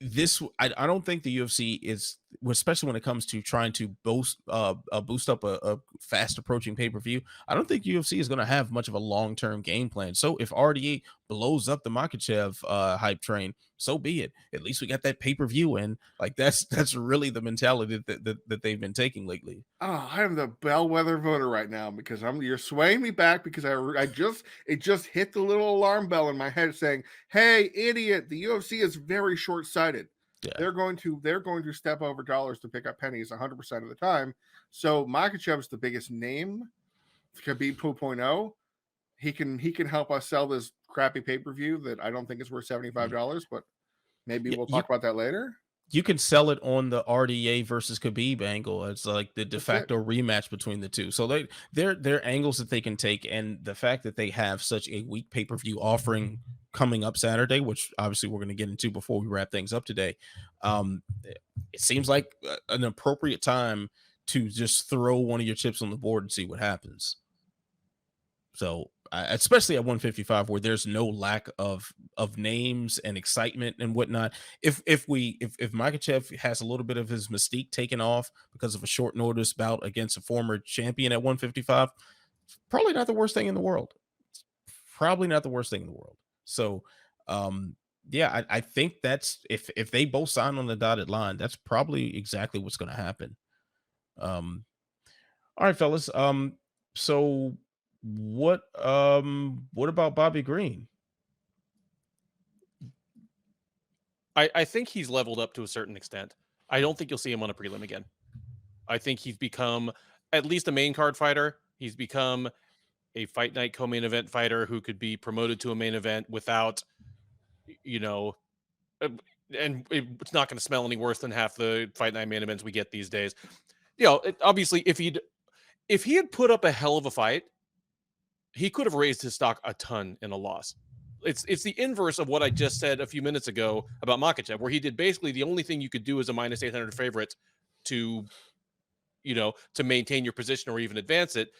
I don't think the UFC is, especially when it comes to trying to boost up a fast approaching pay-per-view. I don't think UFC is going to have much of a long-term game plan. So if RDA blows up the Makhachev hype train, so be it. At least we got that pay-per-view in. Like that's really the mentality that they've been taking lately. Oh, I am the bellwether voter right now because you're swaying me back because it just hit the little alarm bell in my head saying, "Hey, idiot! The UFC is very short-sighted. Yeah. They're going to step over dollars to pick up pennies 100% of the time. So Makhachev is the biggest name. Khabib 2.0. He can help us sell this crappy pay-per-view that I don't think is worth $75, but maybe we'll talk about that later. You can sell it on the RDA versus Khabib angle. It's like the de facto rematch between the two. So they're angles that they can take, and the fact that they have such a weak pay-per-view offering coming up Saturday, which obviously we're going to get into before we wrap things up today. It seems like an appropriate time to just throw one of your chips on the board and see what happens. So especially at 155, where there's no lack of names and excitement and whatnot. If Makhachev has a little bit of his mystique taken off because of a short notice bout against a former champion at 155, probably not the worst thing in the world. So, I think that's if they both sign on the dotted line, that's probably exactly what's going to happen. All right, fellas. So what about Bobby Green? I think he's leveled up to a certain extent. I don't think you'll see him on a prelim again. I think he's become at least a main card fighter. He's become a fight night co-main event fighter who could be promoted to a main event without, and it's not going to smell any worse than half the fight night main events we get these days. Obviously, if he had put up a hell of a fight, he could have raised his stock a ton in a loss. It's the inverse of what I just said a few minutes ago about Makhachev, where he did basically the only thing you could do as a minus 800 favorite to maintain your position or even advance it.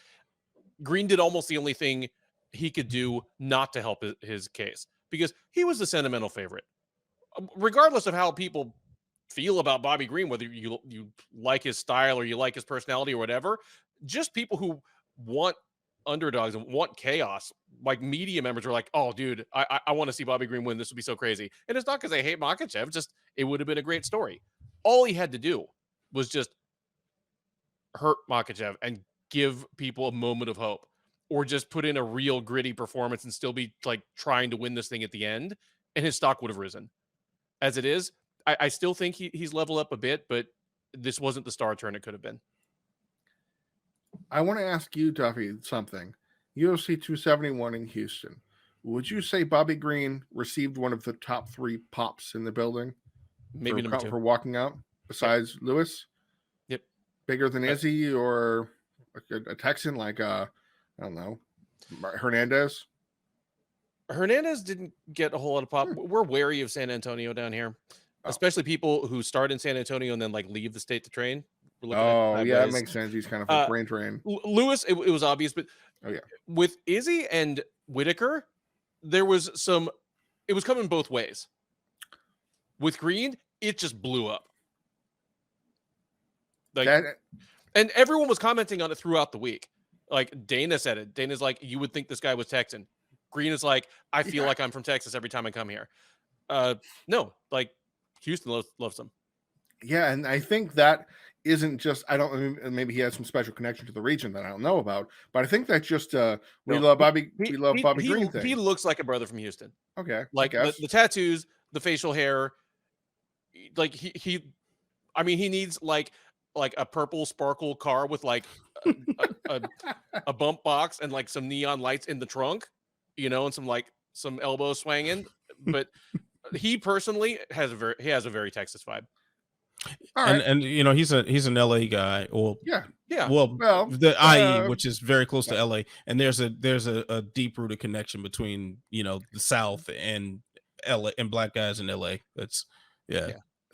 Green did almost the only thing he could do not to help his case, because he was the sentimental favorite. Regardless of how people feel about Bobby Green, whether you like his style or you like his personality or whatever, just people who want underdogs and want chaos, like media members were like, "Oh, dude, I want to see Bobby Green win. This would be so crazy." And it's not because I hate Makhachev, just it would have been a great story. All he had to do was just hurt Makhachev and give people a moment of hope, or just put in a real gritty performance and still be like trying to win this thing at the end, and his stock would have risen. As it is, I still think he's leveled up a bit, but this wasn't the star turn it could have been. I want to ask you, Duffy, something. UFC 271 in Houston. Would you say Bobby Green received one of the top 3 pops in the building? Maybe number 2 for walking out, besides Lewis? Yep. Bigger than Izzy or a Texan like I don't know, Hernandez? Hernandez didn't get a whole lot of pop. We're wary of San Antonio down here, especially people who start in San Antonio and then like leave the state to train. Oh, yeah, that makes sense. He's kind of a brain drain. Lewis, it was obvious, but with Izzy and Whitaker, there was some. It was coming both ways. With Green, it just blew up. Like, and everyone was commenting on it throughout the week. Like Dana said it. Dana's like, you would think this guy was Texan. Green is like, I feel like I'm from Texas every time I come here. No, like Houston loves him. Yeah, and I think that isn't just, maybe he has some special connection to the region that I don't know about, but I think that's just we love Bobby Green thing. He looks like a brother from Houston. Okay. Like the tattoos, the facial hair, like he needs like a purple sparkle car with like a bump box and like some neon lights in the trunk, and some elbow swinging. But he personally has a very Texas vibe. And he's an LA guy. Well, the IE, which is very close to LA, and there's a deep rooted connection between the South and LA and black guys in LA. That's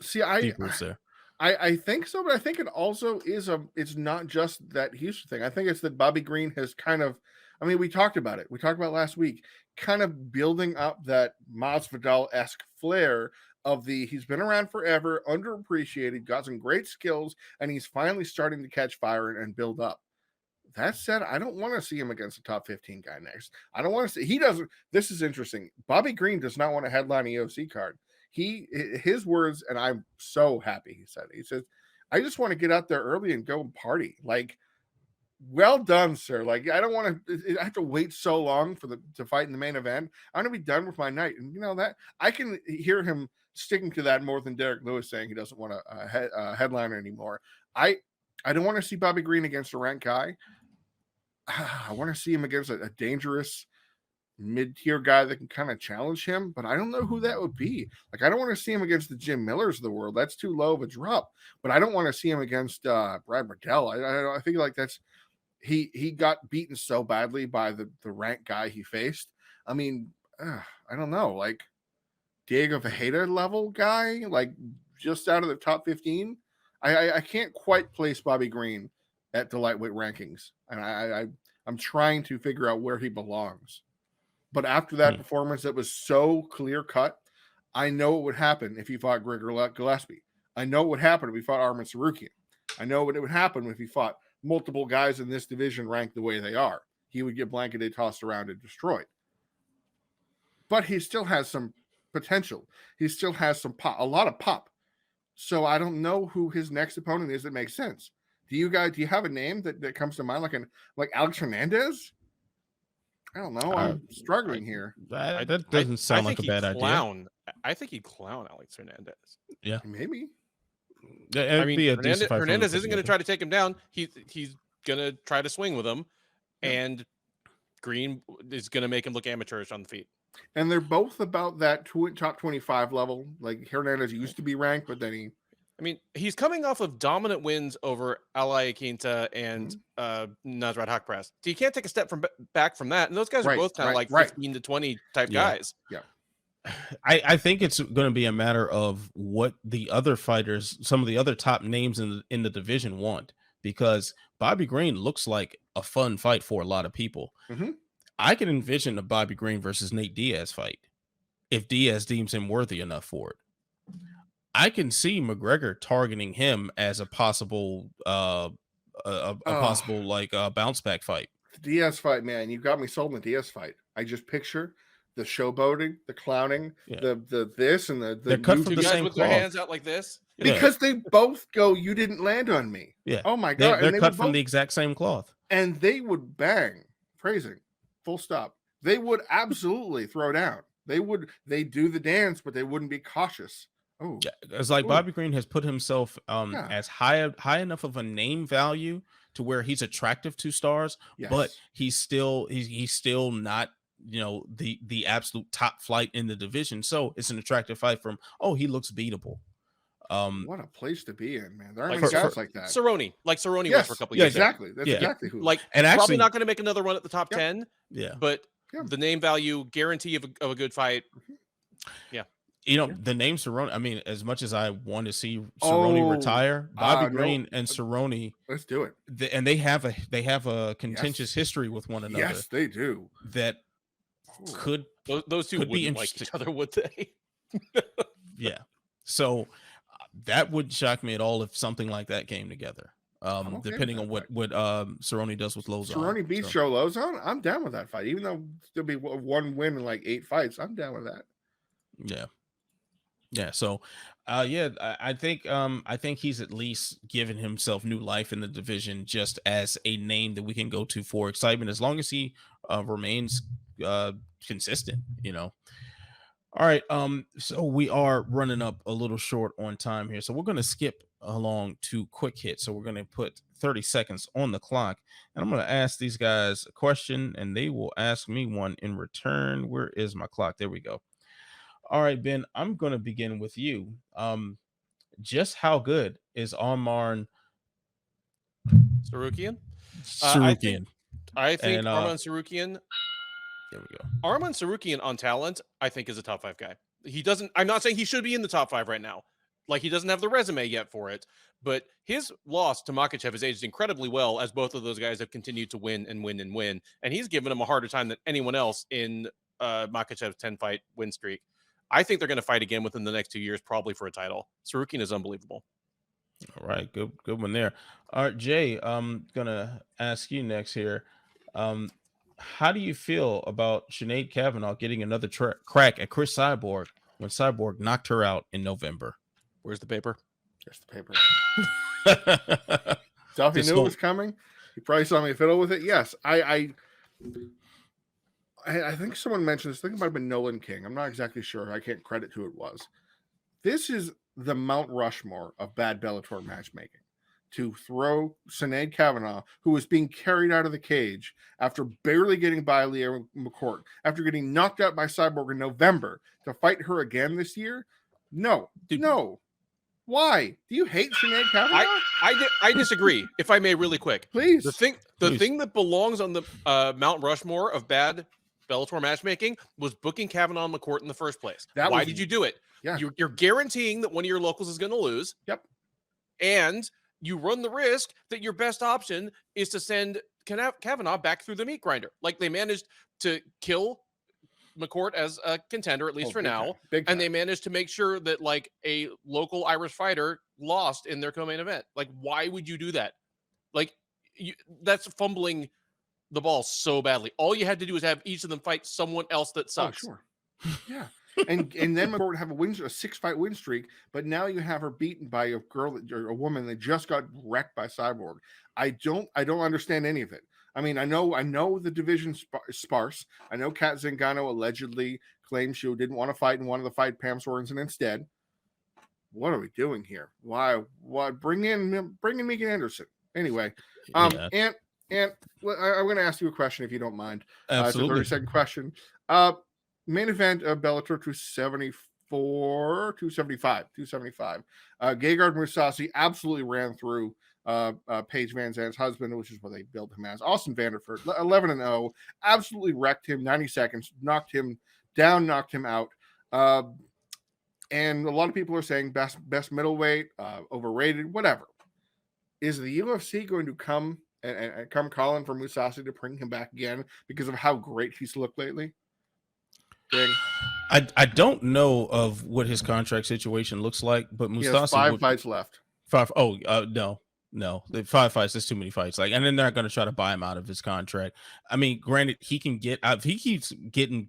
See, deep roots there. I think so, but I think it also is it's not just that Houston thing. I think it's that Bobby Green has kind of, we talked about it. We talked about last week, kind of building up that Masvidal-esque flair of he's been around forever, underappreciated, got some great skills, and he's finally starting to catch fire and build up. That said, I don't want to see him against a top 15 guy next. I don't want to see, he doesn't, this is interesting. Bobby Green does not want to headline a UFC card. His words, and I'm so happy he said it. He says, I just want to get out there early and go and party. Like, well done, sir. Like, I don't want to, I have to wait so long to fight in the main event. I want to be done with my night. And that I can hear him sticking to that more than Derek Lewis saying he doesn't want a headliner anymore. I don't want to see Bobby Green against a ranked guy. I want to see him against a dangerous mid-tier guy that can kind of challenge him, but I don't know who that would be. Like, I don't want to see him against the Jim Millers of the world. That's too low of a drop. But I don't want to see him against Brad Riddell. I think like that's he got beaten so badly by the ranked guy he faced. I don't know, like Diego Ferreira level guy, like just out of the top 15. I can't quite place Bobby Green at the lightweight rankings, and I'm trying to figure out where he belongs. But after that performance that was so clear cut, I know what would happen if he fought Gregor Gillespie. I know what would happen if he fought Arman Tsarukyan. I know what it would happen if he fought multiple guys in this division ranked the way they are. He would get blanketed, tossed around, and destroyed. But he still has some potential. He still has some pop, a lot of pop. So I don't know who his next opponent is that makes sense. Do you have a name that comes to mind, like Alex Hernandez? I don't know. I'm struggling here. That doesn't sound like a bad idea. I think he'd clown Alex Hernandez. Yeah, maybe. Hernandez isn't going to try to take him down. He's going to try to swing with him, and Green is going to make him look amateurish on the feet. And they're both about that top 25 level. Like Hernandez used to be ranked, but then he's coming off of dominant wins over Alai Quinta and Nasrat Haqparast. So you can't take a step back from that. And those guys are both kind of 15 to 20 type guys. Yeah. I think it's going to be a matter of what the other fighters, some of the other top names in the division want, because Bobby Green looks like a fun fight for a lot of people. Mm-hmm. I can envision a Bobby Green versus Nate Diaz fight if Diaz deems him worthy enough for it. I can see McGregor targeting him as a possible bounce back fight. The Diaz fight, man, you got me sold in the Diaz fight. I just picture the showboating, the clowning, the this and the they're cut from the guys same with cloth. Their hands out like this because they both go, you didn't land on me. Yeah. Oh my god, they're cut from the exact same cloth, and they would bang, phrasing, full stop. They would absolutely throw down. They do the dance, but they wouldn't be cautious. It's like Bobby Green has put himself as high enough of a name value to where he's attractive to stars, but Yes. he's still not, you know, the absolute top flight in the division. So it's an attractive fight from, oh, he looks beatable. What a place to be in, man. There aren't Like many for- guys like that. Cerrone was for a Yes. couple Yeah, years. there. exactly. That's Yeah. exactly who. Like, And probably actually, not going to make another run at the top Yep. 10, yeah, but Yeah. the name value guarantee of a good fight. you know, Yeah. the name Cerrone. I mean, as much as I want to see Cerrone retire, Bobby no. Green and Cerrone, Let's do it. and they have a contentious history with one another Yes, they do. that Ooh. could, Those two Could be wouldn't like interesting. each other, would they? yeah. So that would shock me at all if something like that came together. okay with Depending that on what fight. Cerrone does with Lozon. Cerrone beats Joe Lozon. I'm down with that fight, even though there'll be one win in like 8 fights. I'm down with that. Yeah. So, I think he's at least given himself new life in the division, just as a name that we can go to for excitement, as long as he remains consistent. You know. All right. So we are running up a little short on time here, so we're going to skip along to quick hit. So we're going to put 30 seconds on the clock, and I'm going to ask these guys a question, and they will ask me one in return. Where is my clock? There we go. All right, Ben, I'm going to begin with you. Just how good is Arman Tsarukyan? Tsarukyan? I think And, Arman Tsarukyan. There we go. Arman Tsarukyan on talent, I think, is a top 5 guy. I'm not saying he should be in the top 5 right now. Like, he doesn't have the resume yet for it, but his loss to Makhachev has aged incredibly well, as both of those guys have continued to win and win and win. And he's given him a harder time than anyone else in Makhachev's 10-fight win streak. I think they're going to fight again within the next 2 years, probably for a title. Tsarukyan is unbelievable. All right, good one there. All right, Jay, I'm gonna ask you next here. How do you feel about Sinead Kavanagh getting another crack at Cris Cyborg when Cyborg knocked her out in November? Where's the paper? Here's the paper. So if he knew it was coming, he probably saw me fiddle with it. Yes, I think someone mentioned this. I think it might have been Nolan King. I'm not exactly sure. I can't credit who it was. This is the Mount Rushmore of bad Bellator matchmaking. To throw Sinead Kavanagh, who was being carried out of the cage after barely getting by Leah McCourt, after getting knocked out by Cyborg in November, to fight her again this year? No. No. Why? Do you hate Sinead Kavanagh? I disagree, if I may, really quick. Please. The thing that belongs on the Mount Rushmore of bad Bellator matchmaking was booking Kavanagh and McCourt in the first place. Why did you do it? Yeah. You're guaranteeing that one of your locals is going to lose. Yep. And you run the risk that your best option is to send Kavanagh back through the meat grinder. Like, they managed to kill McCourt as a contender, at least for now. Big time. And they managed to make sure that, like, a local Irish fighter lost in their co-main event. Like, why would you do that? Like, that's fumbling the ball so badly. All you had to do is have each of them fight someone else that sucks. Oh, sure. Yeah. and then McCourt would have a 6-fight win streak, but now you have her beaten by a woman that just got wrecked by Cyborg. I don't understand any of it. I mean, I know the division's sparse. I know Kat Zingano allegedly claimed she didn't want to fight and wanted to fight Pam Sorensen instead. What are we doing here? Why bring in Megan Anderson? Anyway, and I'm going to ask you a question if you don't mind. Absolutely. It's a 30-second question. Main event of Bellator 275. Gegard Mousasi absolutely ran through Paige Van Zandt's husband, which is what they billed him as. Austin Vanderford, 11-0, absolutely wrecked him. 90 seconds, knocked him down, knocked him out. And a lot of people are saying best middleweight, overrated, whatever. Is the UFC going to come and come calling for Mousasi to bring him back again because of how great he's looked lately? I don't know of what his contract situation looks like, but Mousasi he has 5 fights left. 5. No, the 5 fights. There's too many fights. Like, and then they're going to try to buy him out of his contract. I mean, granted, he can get if he keeps getting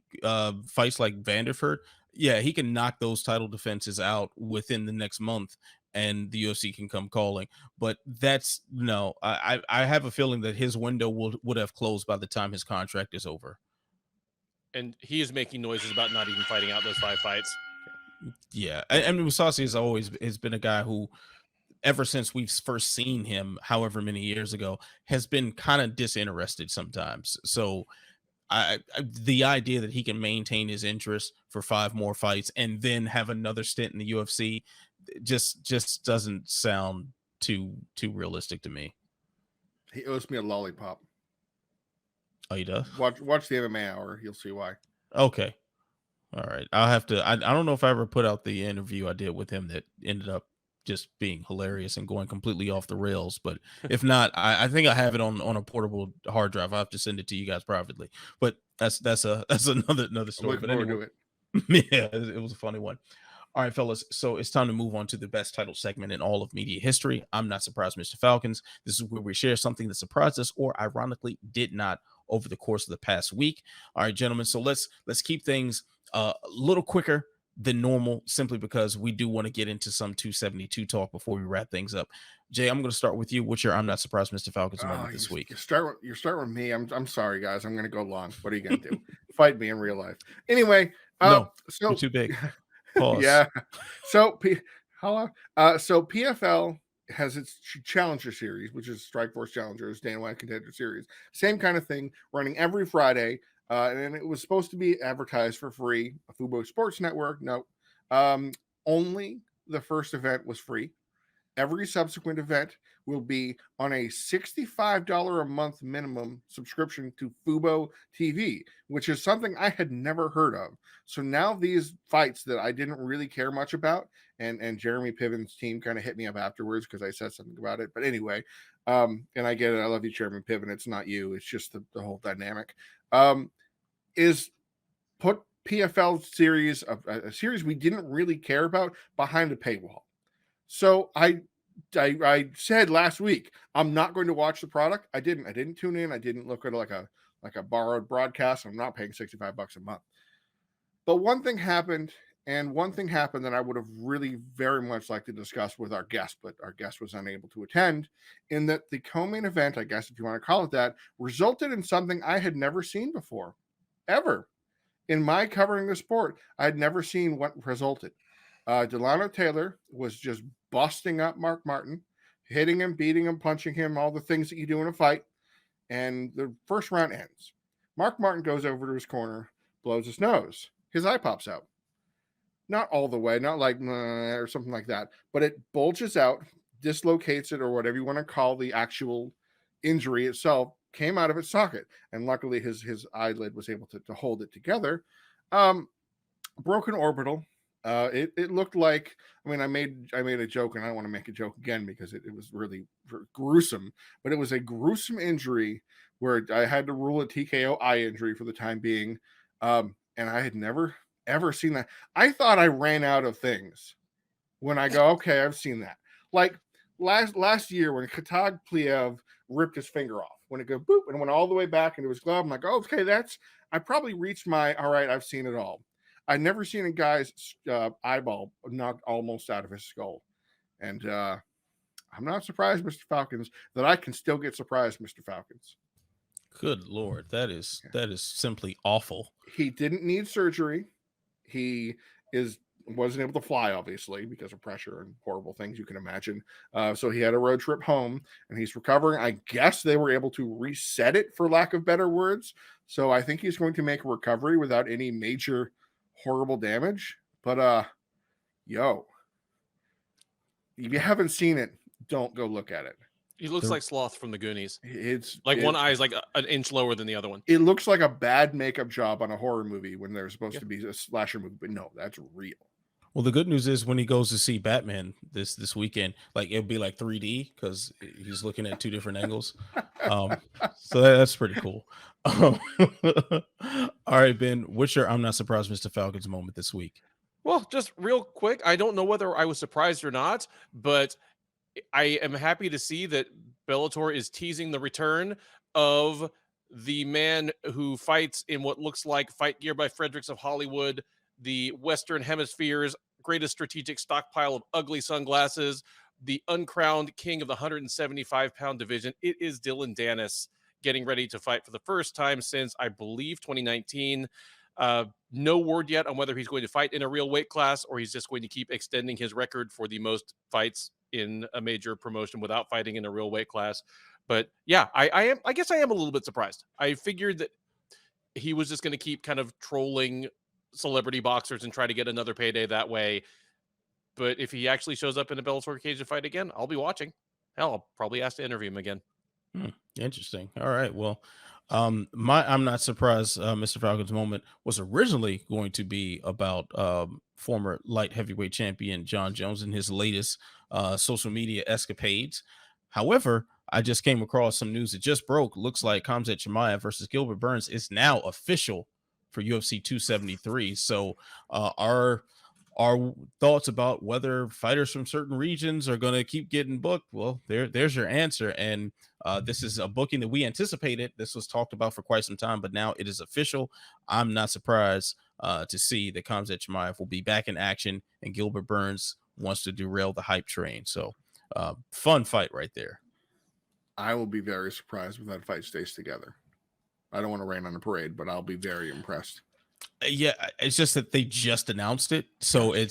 fights like Vanderford. Yeah, he can knock those title defenses out within the next month, and the UFC can come calling. But that's no. I have a feeling that his window would have closed by the time his contract is over. And he is making noises about not even fighting out those 5 fights. Yeah, and Mousasi has been a guy who ever since we've first seen him, however many years ago, has been kind of disinterested sometimes. So the idea that he can maintain his interest for 5 more fights and then have another stint in the UFC just doesn't sound too realistic to me. He owes me a lollipop. Oh, he does? Watch the MMA Hour. You'll see why. Okay. All right. I'll have to. I don't know if I ever put out the interview I did with him that ended up just being hilarious and going completely off the rails. But if not, I think I have it on a portable hard drive. I have to send it to you guys privately. But that's another story. But anyway, yeah, it was a funny one. All right, fellas. So it's time to move on to the best title segment in all of media history. I'm not surprised, Mr. Falcons. This is where we share something that surprised us or ironically did not over the course of the past week. All right, gentlemen. So let's keep things a little quicker than normal, simply because we do want to get into some 272 talk before we wrap things up. Jay, I'm going to start with you. What's your I'm not surprised, Mr. Falcons moment this week? You're starting with me. I'm sorry, guys. I'm going to go long. What are you going to do? Fight me in real life. Anyway, no, so you're too big. Pause. Yeah. So so PFL has its Challenger Series, which is Strikeforce Challengers, Dana White Contender Series. Same kind of thing, running every Friday. And it was supposed to be advertised for free. A Fubo Sports Network. No. Only the first event was free. Every subsequent event will be on a $65 a month minimum subscription to Fubo TV, which is something I had never heard of. So now these fights that I didn't really care much about, and Jeremy Piven's team kind of hit me up afterwards because I said something about it. But anyway, and I get it. I love you, Jeremy Piven. It's not you. It's just the whole dynamic. Is put PFL series, a series we didn't really care about, behind a paywall. So I said last week, I'm not going to watch the product. I didn't tune in. I didn't look at it like a borrowed broadcast. I'm not paying $65 a month. But one thing happened that I would have really very much liked to discuss with our guest, but our guest was unable to attend, in that the co-main event, I guess if you want to call it that, resulted in something I had never seen before, ever. In my covering the sport, I had never seen what resulted. Delano Taylor was just busting up Mark Martin, hitting him, beating him, punching him, all the things that you do in a fight. And the first round ends. Mark Martin goes over to his corner, blows his nose. His eye pops out. Not all the way, not like or something like that, but it bulges out, dislocates it, or whatever you want to call the actual injury itself, came out of its socket. And luckily his eyelid was able to hold it together. Broken orbital. It looked like, I mean, I made a joke, and I don't want to make a joke again because it was really gruesome, but it was a gruesome injury where I had to rule a TKO eye injury for the time being. And I had never, ever seen that. I thought I ran out of things when I go, okay, I've seen that. Like last year when Khatag Pliev ripped his finger off, when it go boop and went all the way back into his glove, I'm like, oh, okay, I probably reached my, all right, I've seen it all. I'd never seen a guy's eyeball knocked almost out of his skull. And I'm not surprised, Mr. Falcons, that I can still get surprised, Mr. Falcons. Good Lord. That is simply awful. He didn't need surgery. He wasn't able to fly, obviously, because of pressure and horrible things you can imagine. So he had a road trip home, and he's recovering. I guess they were able to reset it, for lack of better words. So I think he's going to make a recovery without any major horrible damage. But if you haven't seen it, don't go look at it. He looks like Sloth from the Goonies. It's like one eye is like an inch lower than the other one. It looks like a bad makeup job on a horror movie when they're supposed to be a slasher movie, but no, that's real. Well, the good news is when he goes to see Batman this weekend, like it'll be like 3D because he's looking at 2 different angles. So that's pretty cool. All right, Ben, what's your I'm not surprised, Mr. Falcons moment this week? Well, just real quick, I don't know whether I was surprised or not, but I am happy to see that Bellator is teasing the return of the man who fights in what looks like Fight Gear by Fredericks of Hollywood, the Western Hemisphere's greatest strategic stockpile of ugly sunglasses, the uncrowned king of the 175-pound division. It is Dillon Danis getting ready to fight for the first time since, I believe, 2019. No word yet on whether he's going to fight in a real weight class or he's just going to keep extending his record for the most fights in a major promotion without fighting in a real weight class. But yeah, I guess I am a little bit surprised. I figured that he was just going to keep kind of trolling celebrity boxers and try to get another payday that way. But if he actually shows up in a Bellator Cage fight again, I'll be watching. Hell, I'll probably ask to interview him again. Interesting. All right. Well, I'm not surprised. Mr. Falcon's moment was originally going to be about former light heavyweight champion John Jones and his latest social media escapades. However, I just came across some news that just broke. Looks like Khamzat Chimaev versus Gilbert Burns is now official for UFC 273. So our thoughts about whether fighters from certain regions are going to keep getting booked, well, there's your answer. And this is a booking that we anticipated. This was talked about for quite some time, but now it is official. I'm not surprised to see that Khamzat Chimaev will be back in action and Gilbert Burns wants to derail the hype train. So fun fight right there. I will be very surprised if that fight stays together. I don't want to rain on the parade, but I'll be very impressed. Yeah, it's just that they just announced it, so I'd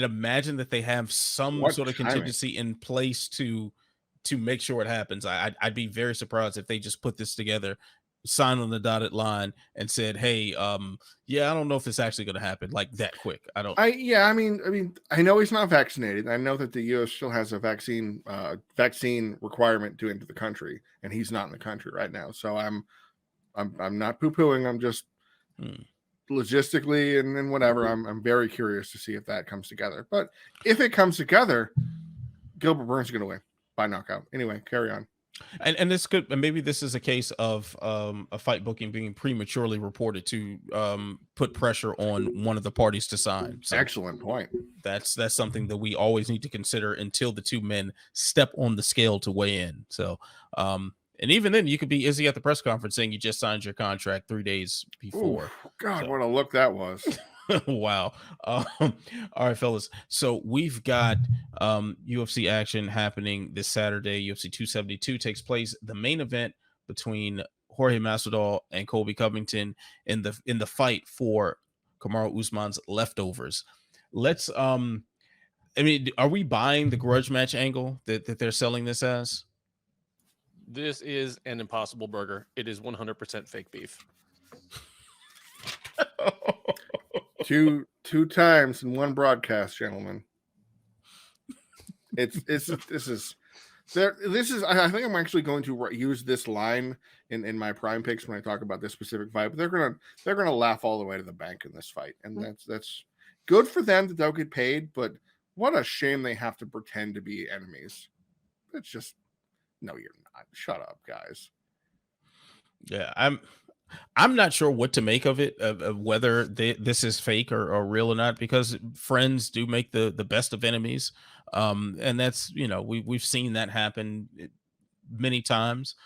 imagine that they have some sort of contingency in place to make sure it happens. I'd be very surprised if they just put this together, signed on the dotted line, and said, "Hey, I don't know if this actually going to happen like that quick." I mean, I know he's not vaccinated. I know that the U.S. still has a vaccine requirement to enter the country, and he's not in the country right now. So I'm not poo-pooing. I'm just logistically and whatever. I'm very curious to see if that comes together. But if it comes together, Gilbert Burns is going to win by knockout. Anyway, carry on. And this could, maybe this is a case of a fight booking being prematurely reported to put pressure on one of the parties to sign. So excellent point. That's something that we always need to consider until the two men step on the scale to weigh in. So and even then, you could be Izzy at the press conference saying you just signed your contract 3 days before. Ooh, God, what a look that was. Wow. All right, fellas. So we've got UFC action happening this Saturday. UFC 272 takes place. The main event between Jorge Masvidal and Colby Covington in the fight for Kamaru Usman's leftovers. Let's are we buying the grudge match angle that they're selling this as? This is an Impossible Burger. It is 100% fake beef. Two times in one broadcast, gentlemen. This is. I think I'm actually going to use this line in my prime picks when I talk about this specific fight. But they're gonna laugh all the way to the bank in this fight, and that's good for them that they'll get paid. But what a shame they have to pretend to be enemies. It's just no, you're not. Shut up, guys. Yeah, I'm not sure what to make of it, of whether this is fake or real or not, because friends do make the best of enemies. And that's, we've seen that happen many times,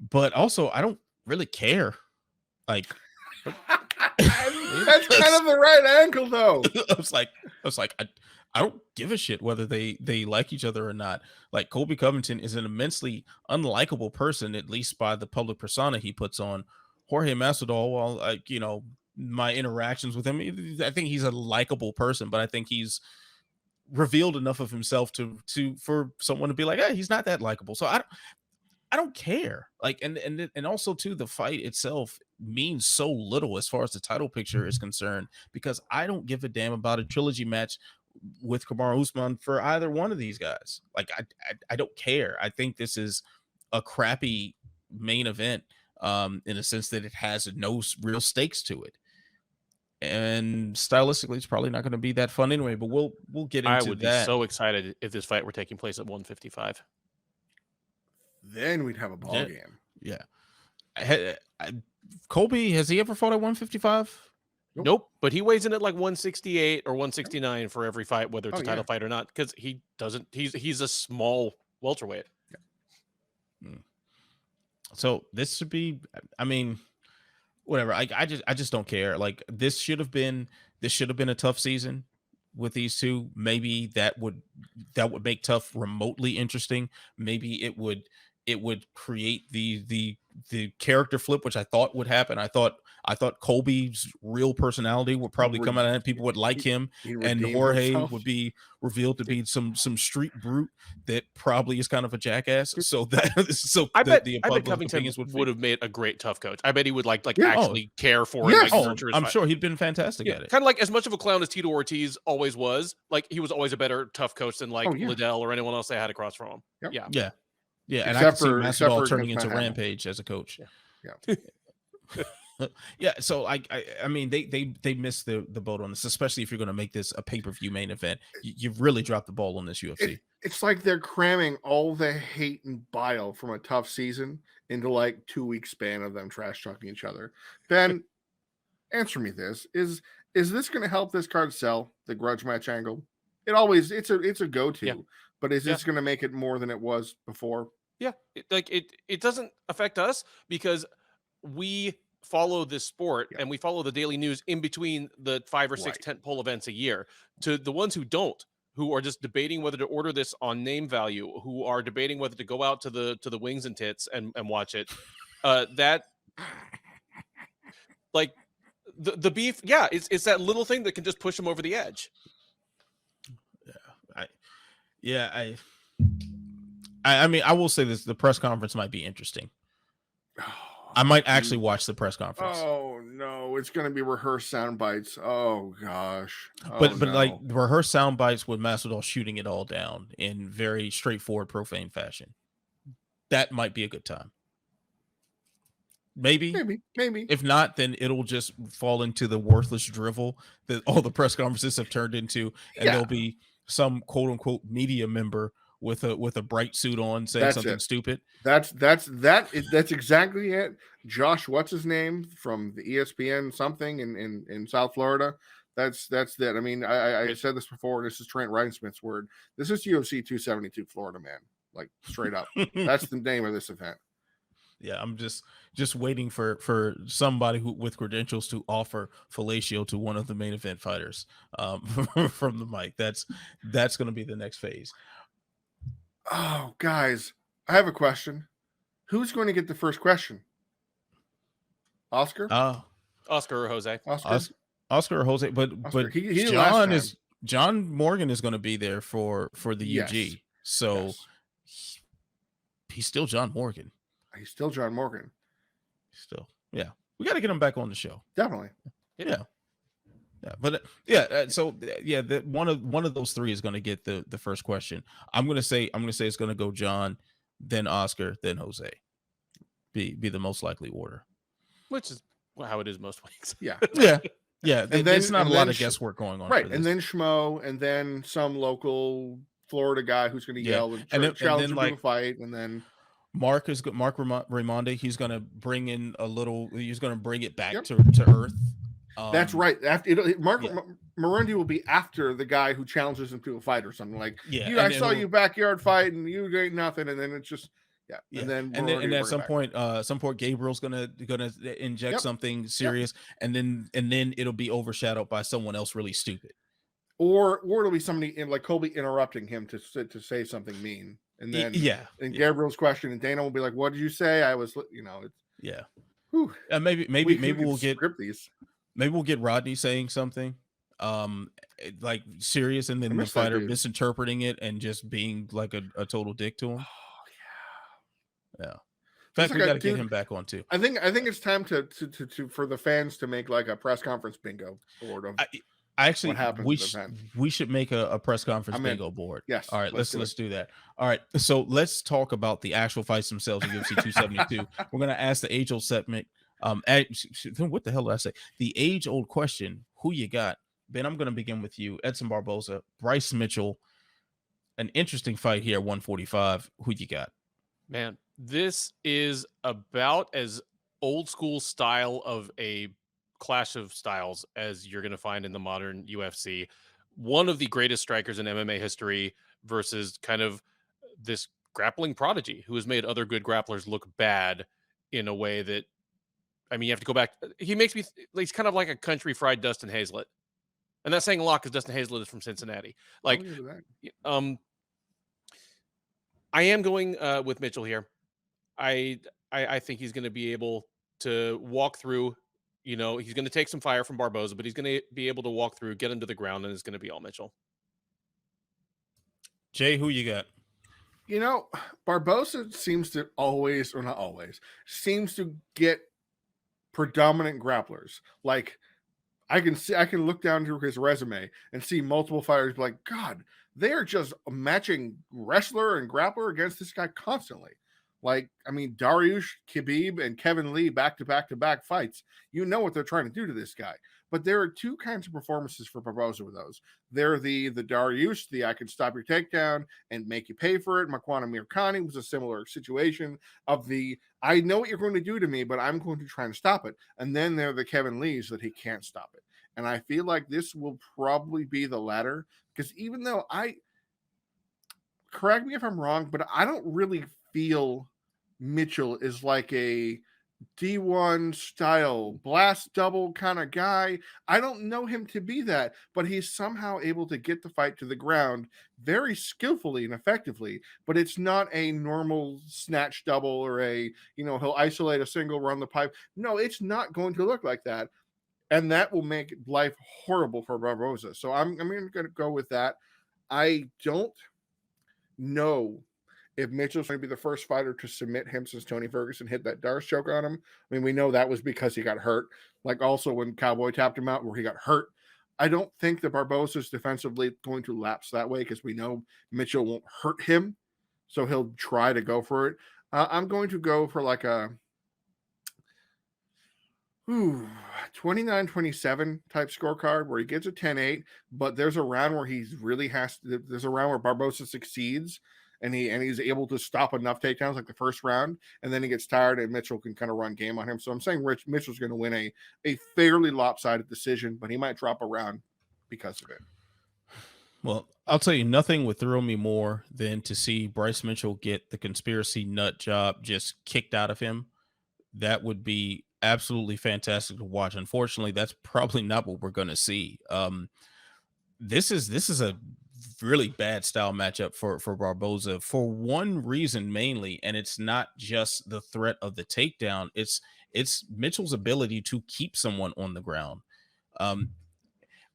but also I don't really care. Like, that's kind of the right angle though. I was like, I don't give a shit whether they like each other or not. Like, Colby Covington is an immensely unlikable person, at least by the public persona he puts on. Jorge Masvidal, well, my interactions with him, I think he's a likable person, but I think he's revealed enough of himself for someone to be like, hey, he's not that likable. So I don't care. Like, and also too, the fight itself means so little as far as the title picture is concerned, because I don't give a damn about a trilogy match with Kamaru Usman for either one of these guys. Like, I don't care. I think this is a crappy main event in a sense that it has no real stakes to it, and stylistically it's probably not going to be that fun anyway. But we'll get into that. I would be so excited if this fight were taking place at 155. Then we'd have a ball game. Yeah. Colby, has he ever fought at 155? Nope, but he weighs in at like 168 or 169 for every fight, whether it's a title fight or not, because he doesn't. He's a small welterweight. Yeah. So this should be. I mean, whatever. I just don't care. Like, this should have been a tough season with these two. Maybe that would make tough remotely interesting. Maybe it would create the character flip, which I thought would happen. I I thought Colby's real personality would probably come out of it. People would like him, and Jorge would be revealed to be some street brute that probably is kind of a jackass. So that I bet Covington Covington would have made a great tough coach. I bet he would actually care for him. Like, I'm sure he'd been fantastic at it. Kind of like as much of a clown as Tito Ortiz always was. Like he was always a better tough coach than Liddell or anyone else they had across from him. Yeah. And I can see Masvidal turning into Rampage as a coach. Yeah. So I mean, they missed the boat on this, especially if you're going to make this a pay-per-view main event. You've really dropped the ball on this UFC. It's like they're cramming all the hate and bile from a tough season into like 2-week span of them trash talking each other. Ben, answer me this: is this going to help this card sell the grudge match angle? It's a go-to, but is this going to make it more than it was before? Yeah, it doesn't affect us because we follow this sport and we follow the daily news in between the 5 or 6 tentpole events a year. To the ones who don't, who are just debating whether to order this on name value, who are debating whether to go out to the wings and tits and watch it, that like the beef, it's that little thing that can just push them over the edge. I mean, I will say this: the press conference might be interesting. I might actually watch the press conference. Oh no, it's going to be rehearsed sound bites. Oh gosh. But like rehearsed sound bites with Masvidal shooting it all down in very straightforward, profane fashion. That might be a good time. Maybe. If not, then it'll just fall into the worthless drivel that all the press conferences have turned into, and there'll be some quote unquote media member with a bright suit on saying something stupid. That's exactly it. Josh, what's his name from the ESPN something in South Florida? That's that. I mean, I said this before. This is Trent Reinsmith's word. This is UFC 272 Florida, man. Like straight up. That's the name of this event. Yeah, I'm just waiting for somebody with credentials to offer fellatio to one of the main event fighters from the mic. That's going to be the next phase. Oh, guys, I have a question. Who's going to get the first question? Oscar? Oscar or Jose? Oscar or Jose, but John Morgan is going to be there for the UG. So he's still John Morgan. He's still John Morgan. Yeah. We got to get him back on the show. Definitely. Yeah. But one of those three is going to get the first question. I'm going to say it's going to go John, then Oscar, then Jose. Be the most likely order. Which is how it is most weeks. Yeah. And then there's not a lot of guesswork going on. Right. And then Schmo, and then some local Florida guy who's going to yell and challenge him to a fight, and then Mark Raimondi, he's going to bring in he's going to bring it back to earth. That's right. Mark Marundi will be after the guy who challenges him to a fight or something like, I saw you backyard fight and you ain't nothing. And then it's just, And then at some point, Gabriel's gonna inject something serious, and then it'll be overshadowed by someone else really stupid, or it'll be somebody like Colby interrupting him to say something mean, and then Gabriel's question, and Dana will be like, "What did you say?" I was, maybe we'll get these. Maybe we'll get Rodney saying something like serious, and then the fighter misinterpreting it and just being like a total dick to him. Yeah. In fact, we got to get him back on too. I think it's time to for the fans to make like a press conference bingo board of actually we should make a press conference bingo board. Yes. All right, let's do that. All right. So let's talk about the actual fights themselves in UFC 272. We're gonna ask the age-old segment. What the hell did I say? The age-old question, who you got? Ben, I'm gonna begin with you. Edson Barboza, Bryce Mitchell. An interesting fight here, 145. Who you got? Man, this is about as old school style of a clash of styles as you're going to find in the modern UFC. One of the greatest strikers in MMA history versus kind of this grappling prodigy who has made other good grapplers look bad in a way that, I mean, you have to go back. He makes me, he's kind of like a country fried Dustin Hazlett. And that's saying a lot because Dustin Hazlett is from Cincinnati. Like, I am going with Mitchell here. I think he's going to be able to walk through, You know, he's going to take some fire from Barboza, but he's going to be able to walk through, get him to the ground, and it's going to be all Mitchell. Jay, who you got? You know, Barboza seems to always, or not always, seems to get predominant grapplers. Like, I can look down through his resume and see multiple fighters be like, God, they are just matching wrestler and grappler against this guy constantly. Like, I mean, Dariush, Khabib, and Kevin Lee back-to-back fights. You know what they're trying to do to this guy. But there are two kinds of performances for Barboza with those. They're the Dariush, the I can stop your takedown and make you pay for it. Makwana Mirkani was a similar situation of the I know what you're going to do to me, but I'm going to try and stop it. And then there are the Kevin Lees that he can't stop it. And I feel like this will probably be the latter, because even though correct me if I'm wrong, but I don't really feel Mitchell is like a D1 style blast double kind of guy. I don't know him to be that, but he's somehow able to get the fight to the ground very skillfully and effectively. But it's not a normal snatch double or he'll isolate a single, run the pipe. No, it's not going to look like that. And that will make life horrible for Barboza. So I'm going to go with that. I don't know if Mitchell's going to be the first fighter to submit him since Tony Ferguson hit that Darce choke on him. I mean, we know that was because he got hurt. Like also when Cowboy tapped him out where he got hurt. I don't think that Barboza's defensively going to lapse that way because we know Mitchell won't hurt him. So he'll try to go for it. I'm going to go for like a 29-27 type scorecard where he gets a 10-8, but there's a round where there's a round where Barboza succeeds and he's able to stop enough takedowns like the first round, and then he gets tired and Mitchell can kind of run game on him. So I'm saying Mitchell's going to win a fairly lopsided decision, but he might drop a round because of it. Well, I'll tell you, nothing would thrill me more than to see Bryce Mitchell get the conspiracy nut job just kicked out of him. That would be absolutely fantastic to watch. Unfortunately, that's probably not what we're going to see. This is a really bad style matchup for Barboza for one reason mainly, and it's not just the threat of the takedown. It's Mitchell's ability to keep someone on the ground.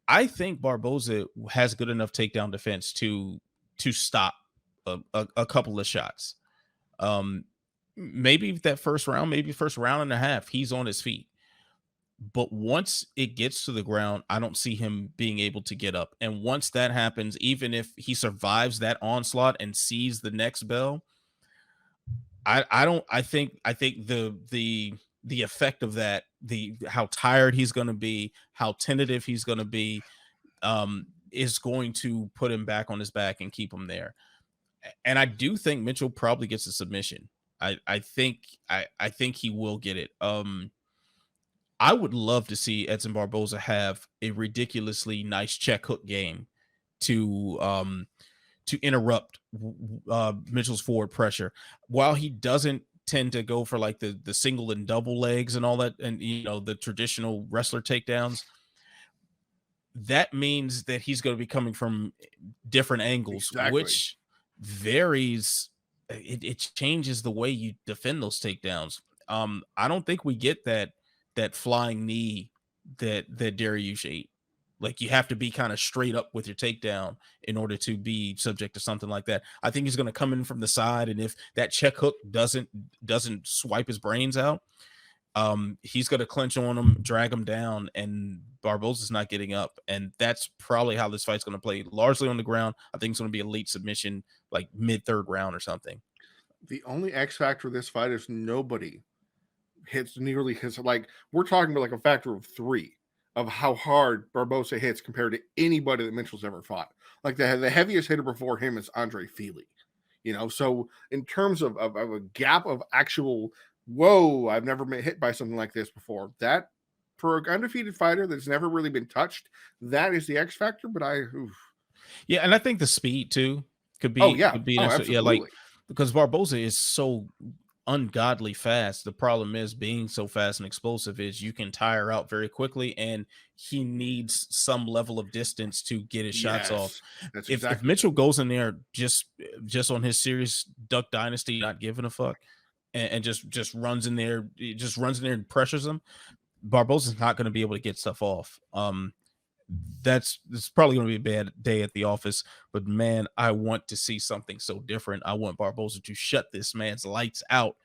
I think Barboza has good enough takedown defense to stop a couple of shots. Maybe that first round and a half, he's on his feet. But once it gets to the ground, I don't see him being able to get up. And once that happens, even if he survives that onslaught and sees the next bell, I think the effect of that, how tired he's going to be, how tentative he's going to be, is going to put him back on his back and keep him there. And I do think Mitchell probably gets a submission. I think he will get it. I would love to see Edson Barboza have a ridiculously nice check hook game to interrupt Mitchell's forward pressure, while he doesn't tend to go for like the single and double legs and all that, and the traditional wrestler takedowns. That means that he's going to be coming from different angles, exactly. Which varies. It changes the way you defend those takedowns. I don't think we get that flying knee that Dariush ate. Like, you have to be kind of straight up with your takedown in order to be subject to something like that. I think he's going to come in from the side, and if that check hook doesn't swipe his brains out, he's going to clinch on him, drag him down, and Barboza's not getting up. And that's probably how this fight's going to play, largely on the ground. I think it's going to be a late submission, like mid-third round or something. The only X factor of this fight is nobody hits nearly his, like, we're talking about like a factor of 3 of how hard Barboza hits compared to anybody that Mitchell's ever fought. Like the heaviest hitter before him is Andre Feely, so in terms of a gap of actual, whoa, I've never been hit by something like this before. That, for an undefeated fighter that's never really been touched, that is the X factor. But yeah, and I think the speed too could be, absolutely. Yeah, like, because Barboza is so ungodly fast. The problem is, being so fast and explosive, is you can tire out very quickly, and he needs some level of distance to get his shots off. If Mitchell goes in there just on his serious Duck Dynasty, not giving a fuck, and just runs in there and pressures him, Barboza's not going to be able to get stuff off. It's probably going to be a bad day at the office, but man, I want to see something so different. I want Barboza to shut this man's lights out,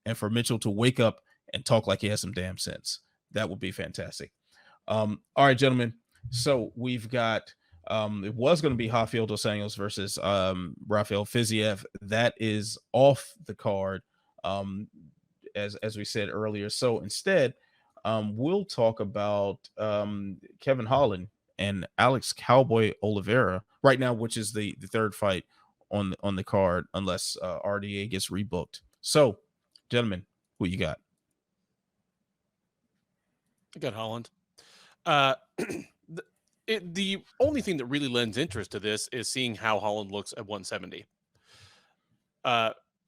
and for Mitchell to wake up and talk like he has some damn sense. That would be fantastic. All right, gentlemen. So we've got it was going to be Rafael dos Anjos versus Rafael Fiziev. That is off the card, as we said earlier. So instead, we'll talk about Kevin Holland and Alex Cowboy Oliveira right now, which is the third fight on the card, unless RDA gets rebooked. So, gentlemen, who you got? I got Holland. The only thing that really lends interest to this is seeing how Holland looks at 170.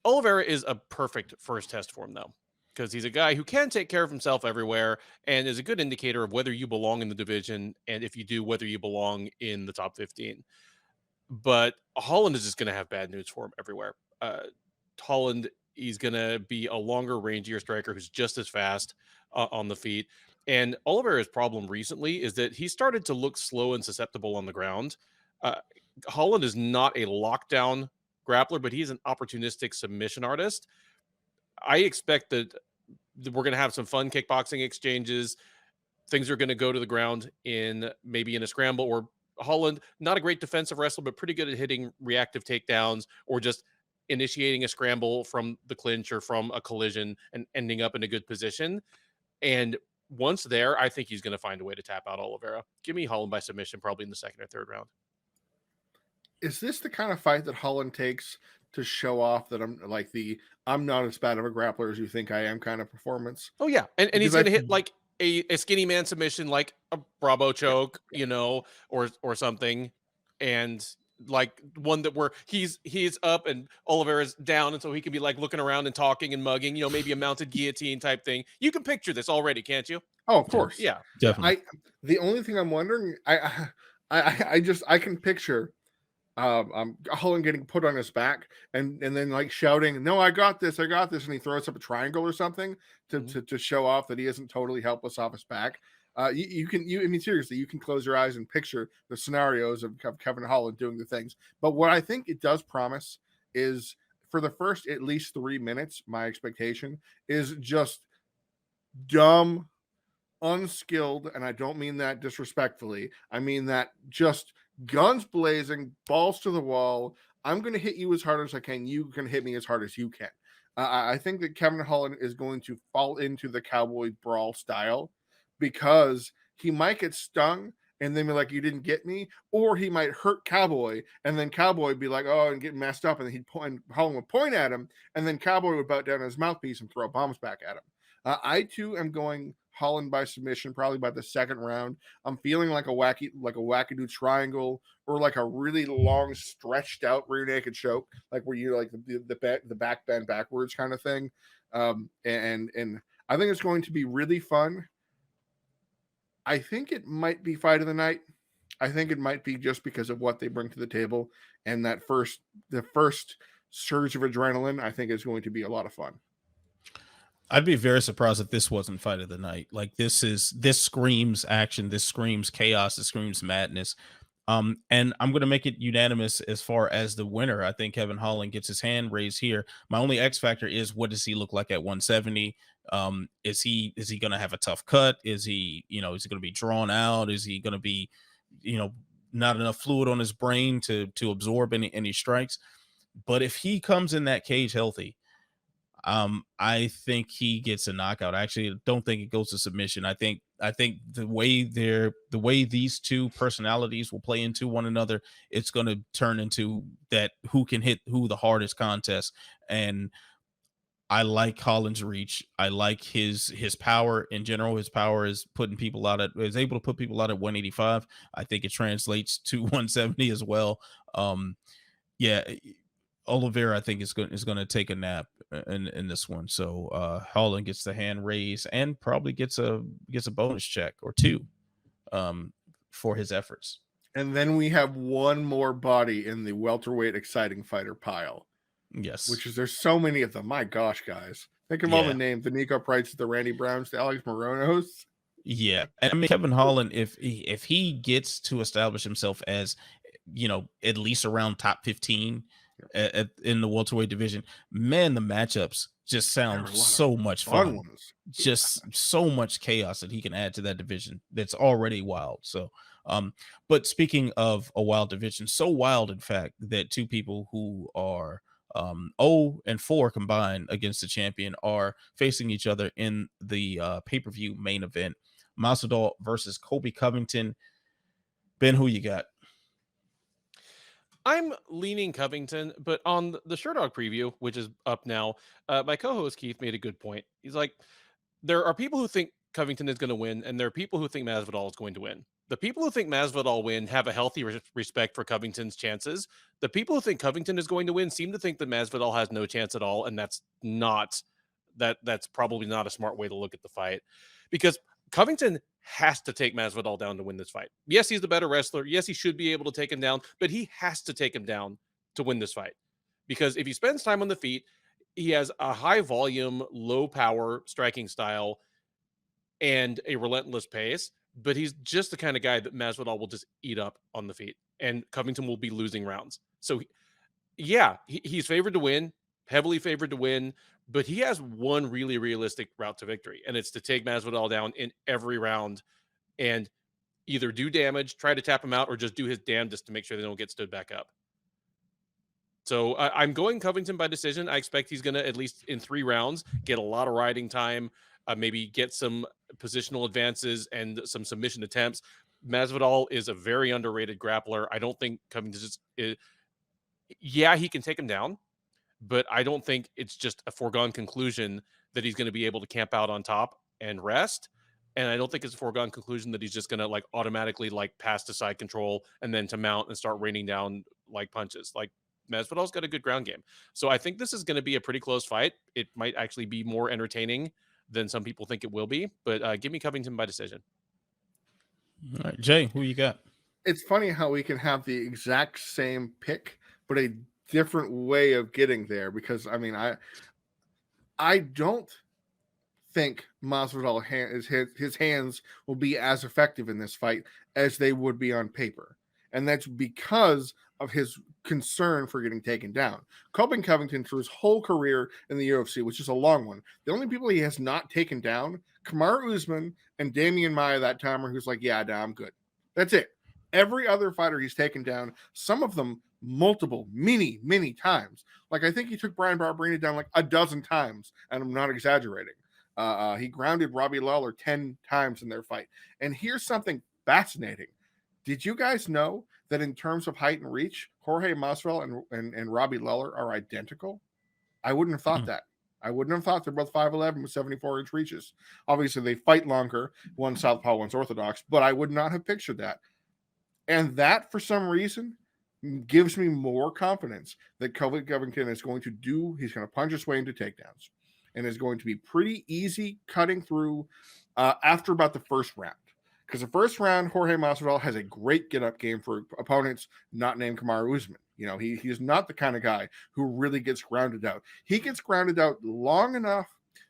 Oliveira is a perfect first test for him, though, because he's a guy who can take care of himself everywhere and is a good indicator of whether you belong in the division, and if you do, whether you belong in the top 15. But Holland is just going to have bad news for him everywhere. Holland, he's going to be a longer, rangier striker who's just as fast on the feet. And Oliveira's problem recently is that he started to look slow and susceptible on the ground. Holland is not a lockdown grappler, but he's an opportunistic submission artist. I expect that we're going to have some fun kickboxing exchanges. Things are going to go to the ground maybe in a scramble, or Holland, not a great defensive wrestler, but pretty good at hitting reactive takedowns or just initiating a scramble from the clinch or from a collision and ending up in a good position. And once there, I think he's going to find a way to tap out Oliveira. Give me Holland by submission, probably in the second or third round. Is this the kind of fight that Holland takes to show off that I'm not as bad of a grappler as you think I am kind of performance? Oh yeah. And he's going to hit like a skinny man submission, like a Bravo choke, or something. And like one that where he's up and Oliveira's down, and so he can be like looking around and talking and mugging, maybe a mounted guillotine type thing. You can picture this already, can't you? Oh, of course. Yeah, definitely. The only thing I'm wondering, I can picture Holland getting put on his back and then like shouting, "No, I got this," and he throws up a triangle or something to show off that he isn't totally helpless off his back. Seriously, you can close your eyes and picture the scenarios of Kevin Holland doing the things. But what I think it does promise is for the first at least 3 minutes, my expectation is just dumb, unskilled, and I don't mean that disrespectfully. I mean that just guns blazing, balls to the wall. I'm going to hit you as hard as I can. You can hit me as hard as you can. I think that Kevin Holland is going to fall into the cowboy brawl style, because he might get stung and then be like, "You didn't get me," or he might hurt Cowboy and then Cowboy would be like, "Oh," and get messed up, and then Holland would point at him, and then Cowboy would bout down his mouthpiece and throw bombs back at him. I too am going Holland by submission, probably by the second round. I'm feeling like a wackadoo triangle, or like a really long, stretched out rear naked choke, like where you like the back bend backwards kind of thing. And I think it's going to be really fun. I think it might be fight of the night. I think it might be just because of what they bring to the table, and the first surge of adrenaline, I think, is going to be a lot of fun. I'd be very surprised if this wasn't fight of the night. Like this screams action, this screams chaos, this screams madness. And I'm going to make it unanimous as far as the winner. I think Kevin Holland gets his hand raised here. My only X factor is, what does he look like at 170? Is he going to have a tough cut? Is he going to be drawn out? Is he going to be, not enough fluid on his brain to absorb any strikes? But if he comes in that cage healthy, I think he gets a knockout. I actually don't think it goes to submission. I think the way these two personalities will play into one another, it's going to turn into that who can hit who the hardest contest. And I like Holland's reach. I like his power in general. His power is able to put people out at 185. I think it translates to 170 as well. Oliveira, I think, is going to take a nap in this one. So Holland gets the hand raised and probably gets a bonus check or two for his efforts. And then we have one more body in the welterweight exciting fighter pile. Yes, which is, there's so many of them. My gosh, guys, Think of all the names: the Nico Prices, the Randy Browns, the Alex Moronos. Yeah, and I mean Kevin Holland, if he gets to establish himself as, at least around top 15 in the welterweight division, man, the matchups just sound so much fun. Just so much chaos that he can add to that division that's already wild. So, but speaking of a wild division, so wild in fact that two people who are 0-4 combined against the champion are facing each other in the pay-per-view main event. Masvidal versus Colby Covington. Ben, who you got? I'm leaning Covington, but on the Sherdog preview, which is up now, my co-host Keith made a good point. He's like, there are people who think Covington is going to win, and there are people who think Masvidal is going to win. The people who think Masvidal win have a healthy respect for Covington's chances. The people who think Covington is going to win seem to think that Masvidal has no chance at all, and that's probably not a smart way to look at the fight, because Covington has to take Masvidal down to win this fight. Yes, he's the better wrestler. Yes, he should be able to take him down, but he has to take him down to win this fight. Because if he spends time on the feet, he has a high volume, low power striking style and a relentless pace, but he's just the kind of guy that Masvidal will just eat up on the feet, and Covington will be losing rounds. So yeah, he's favored to win, heavily favored to win, but he has one really realistic route to victory, and it's to take Masvidal down in every round and either do damage, try to tap him out, or just do his damnedest to make sure they don't get stood back up. So I'm going Covington by decision. I expect he's going to, at least in 3 rounds, get a lot of riding time, maybe get some positional advances and some submission attempts. Masvidal is a very underrated grappler. I don't think Covington he can take him down, but I don't think it's just a foregone conclusion that he's going to be able to camp out on top and rest. And I don't think it's a foregone conclusion that he's just going to automatically pass to side control and then to mount and start raining down punches. Masvidal's got a good ground game. So I think this is going to be a pretty close fight. It might actually be more entertaining than some people think it will be, but give me Covington by decision. All right, Jay, who you got? It's funny how we can have the exact same pick, but a different way of getting there, because I don't think Masvidal his hands will be as effective in this fight as they would be on paper, and that's because of his concern for getting taken down. Colby Covington, through his whole career in the UFC, which is a long one, the only people he has not taken down, Kamaru Usman and Damian Maia, that timer, who's like, yeah, nah, I'm good. That's it. Every other fighter he's taken down, some of them multiple, many times. I think he took Brian Barberena down a dozen times, and I'm not exaggerating. He grounded Robbie Lawler 10 times in their fight. And here's something fascinating. Did you guys know that in terms of height and reach, Jorge Masvidal and Robbie Lawler are identical? I wouldn't have thought that. I wouldn't have thought they're both 5'11" with 74-inch reaches. Obviously, they fight longer. One's southpaw, one's orthodox, but I would not have pictured that. And that, for some reason, gives me more confidence that Colby Covington is going to he's going to punch his way into takedowns, and is going to be pretty easy cutting through after about the first round. Because the first round, Jorge Masvidal has a great get-up game for opponents not named Kamaru Usman. He is not the kind of guy who really gets grounded out. He gets grounded out long enough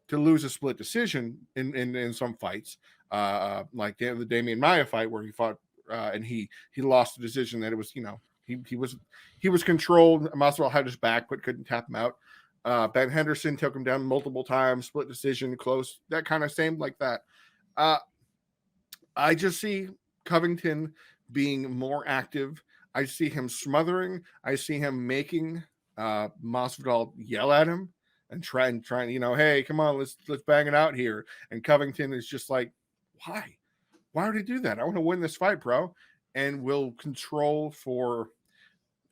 to lose a split decision in some fights, like the Damian Maia fight where he fought and he lost the decision that it was, he was controlled. Masvidal had his back but couldn't tap him out. Ben Henderson took him down multiple times, split decision, close, that kind of same like that. I just see Covington being more active. I see him smothering. I see him making Masvidal yell at him and trying, hey, come on, let's bang it out here. And Covington is just like, why? Why would he do that? I want to win this fight, bro. And will control for,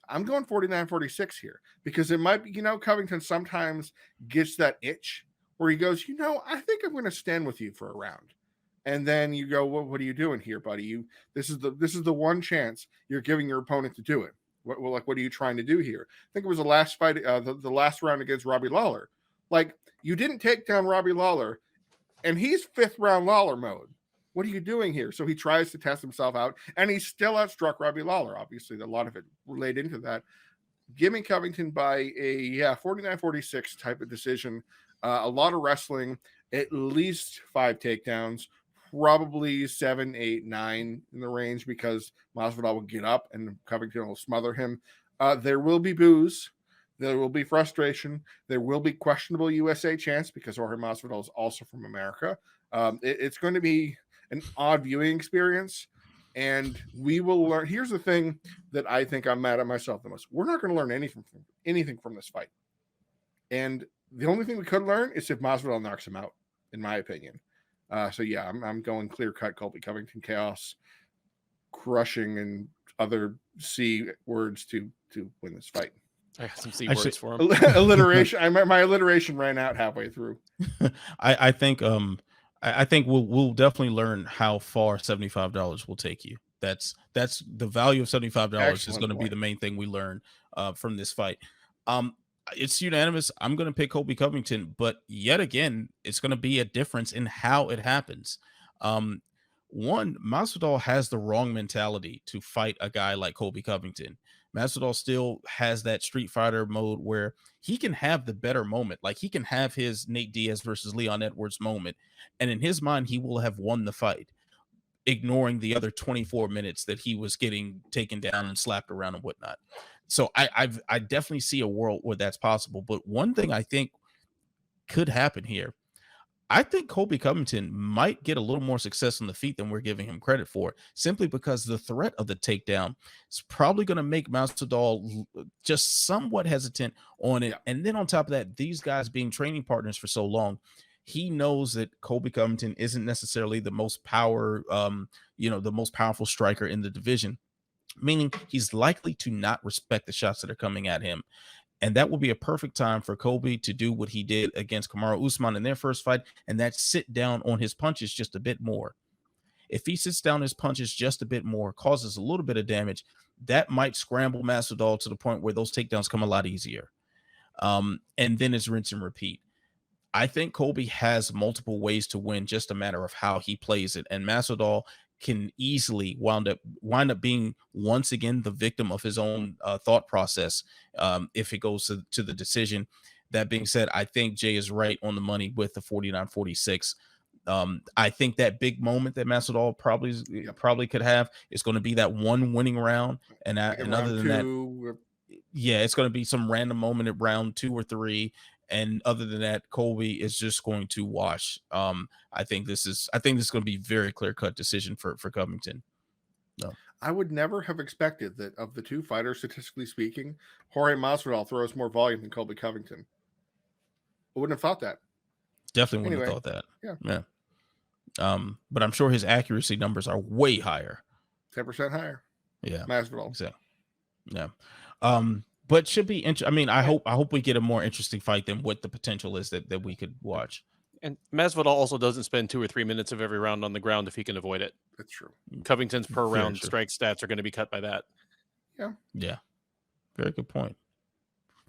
I'm going 49-46 here, because it might be, Covington sometimes gets that itch where he goes, I think I'm going to stand with you for a round. And then you go, well, what are you doing here, buddy? This is the one chance you're giving your opponent to do it. What are you trying to do here? I think it was the last fight, the last round against Robbie Lawler. You didn't take down Robbie Lawler, and he's 5th round Lawler mode. What are you doing here? So he tries to test himself out, and he still outstruck Robbie Lawler. Obviously, a lot of it related into that. Give me Covington by a 49-46 type of decision. A lot of wrestling, at least 5 takedowns, probably 7, 8, 9 in the range, because Masvidal will get up and Covington will smother him. There will be boos. There will be frustration. There will be questionable USA chants, because Jorge Masvidal is also from America. It's going to be an odd viewing experience, and we will learn. Here's the thing that I think I'm mad at myself the most. We're not going to learn anything from this fight. And the only thing we could learn is if Masvidal knocks him out, in my opinion. So yeah, I'm going clear cut Colby Covington chaos, crushing and other C words to win this fight. I got some C words for him. Alliteration. My alliteration ran out halfway through. I think we'll definitely learn how far $75 will take you. That's the value of $75 is going to be the main thing we learn from this fight. It's unanimous. I'm going to pick Colby Covington, but yet again, it's going to be a difference in how it happens. One, Masvidal has the wrong mentality to fight a guy like Colby Covington. Masvidal still has that Street Fighter mode where he can have the better moment. Like, he can have his Nate Diaz versus Leon Edwards moment, and in his mind, he will have won the fight, ignoring the other 24 minutes that he was getting taken down and slapped around and whatnot. So I definitely see a world where that's possible. But one thing I think could happen here, I think Colby Covington might get a little more success on the feet than we're giving him credit for, simply because the threat of the takedown is probably going to make Masvidal just somewhat hesitant on it. Yeah. And then on top of that, these guys being training partners for so long, he knows that Colby Covington isn't necessarily the most the most powerful striker in the division, meaning he's likely to not respect the shots that are coming at him. And that will be a perfect time for Colby to do what he did against Kamaru Usman in their first fight, and that's sit down on his punches just a bit more. If he sits down his punches just a bit more, causes a little bit of damage, that might scramble Masvidal to the point where those takedowns come a lot easier. And then it's rinse and repeat. I think Colby has multiple ways to win, just a matter of how he plays it. And Masvidal can easily wind up being once again the victim of his own thought process if it goes to the decision. That being said, I think Jay is right on the money with the 49-46. I think that big moment that Masvidal probably could have is going to be that one winning round, and other than that, yeah, it's going to be some random moment at round 2 or 3. And other than that, Colby is just going to wash. I think this is going to be a very clear-cut decision for Covington. No. I would never have expected that of the two fighters, statistically speaking, Jorge Masvidal throws more volume than Colby Covington. I wouldn't have thought that. Definitely wouldn't have thought that. Yeah. But I'm sure his accuracy numbers are way higher. 10% higher. Yeah. Masvidal. Exactly. Yeah. But should be interesting. I mean, I hope we get a more interesting fight than what the potential is that we could watch. And Masvidal also doesn't spend 2 or 3 minutes of every round on the ground if he can avoid it. That's true. Covington's per round strike stats are going to be cut by that. Yeah. Yeah. Very good point.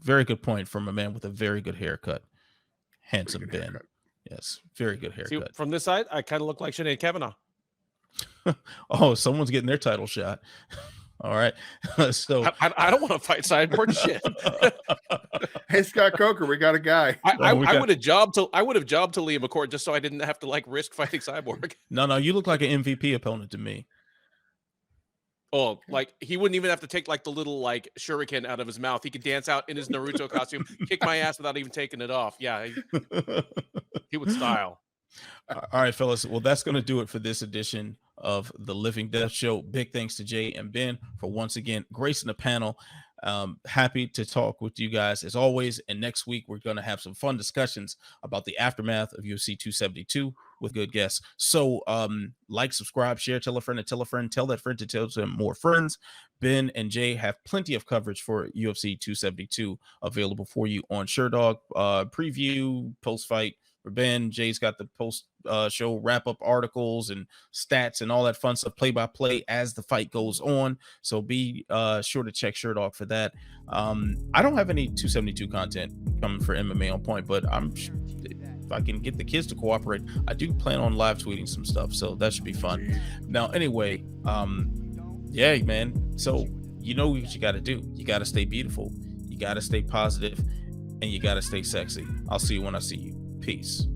Very good point from a man with a very good haircut. Handsome Ben. Haircut. Yes. Very good haircut. See, from this side, I kind of look like Sinead Kavanagh. Oh, someone's getting their title shot. All right. So I don't want to fight Cyborg shit. Hey, Scott Coker, we got a guy. I would have jobbed to Liam McCourt just so I didn't have to risk fighting Cyborg. No, you look like an MVP opponent to me. Oh, he wouldn't even have to take the little shuriken out of his mouth. He could dance out in his Naruto costume, kick my ass without even taking it off. Yeah, he would style. All right, fellas. Well, that's going to do it for this edition of the Living Death Show. Big thanks to Jay and Ben for once again gracing the panel. Happy to talk with you guys as always. And next week, we're going to have some fun discussions about the aftermath of UFC 272 with good guests. So subscribe, share, tell a friend to tell a friend, tell that friend to tell some more friends. Ben and Jay have plenty of coverage for UFC 272 available for you on SureDog. Preview, post-fight for Ben. Jay's got the post-show wrap-up articles and stats and all that fun stuff, play-by-play as the fight goes on. So be sure to check SureDog for that. I don't have any 272 content coming for MMA on Point, but if I can get the kids to cooperate, I do plan on live tweeting some stuff, so that should be fun. Now, anyway, yeah, man. So you know what you got to do. You got to stay beautiful. You got to stay positive, and you got to stay sexy. I'll see you when I see you. Peace.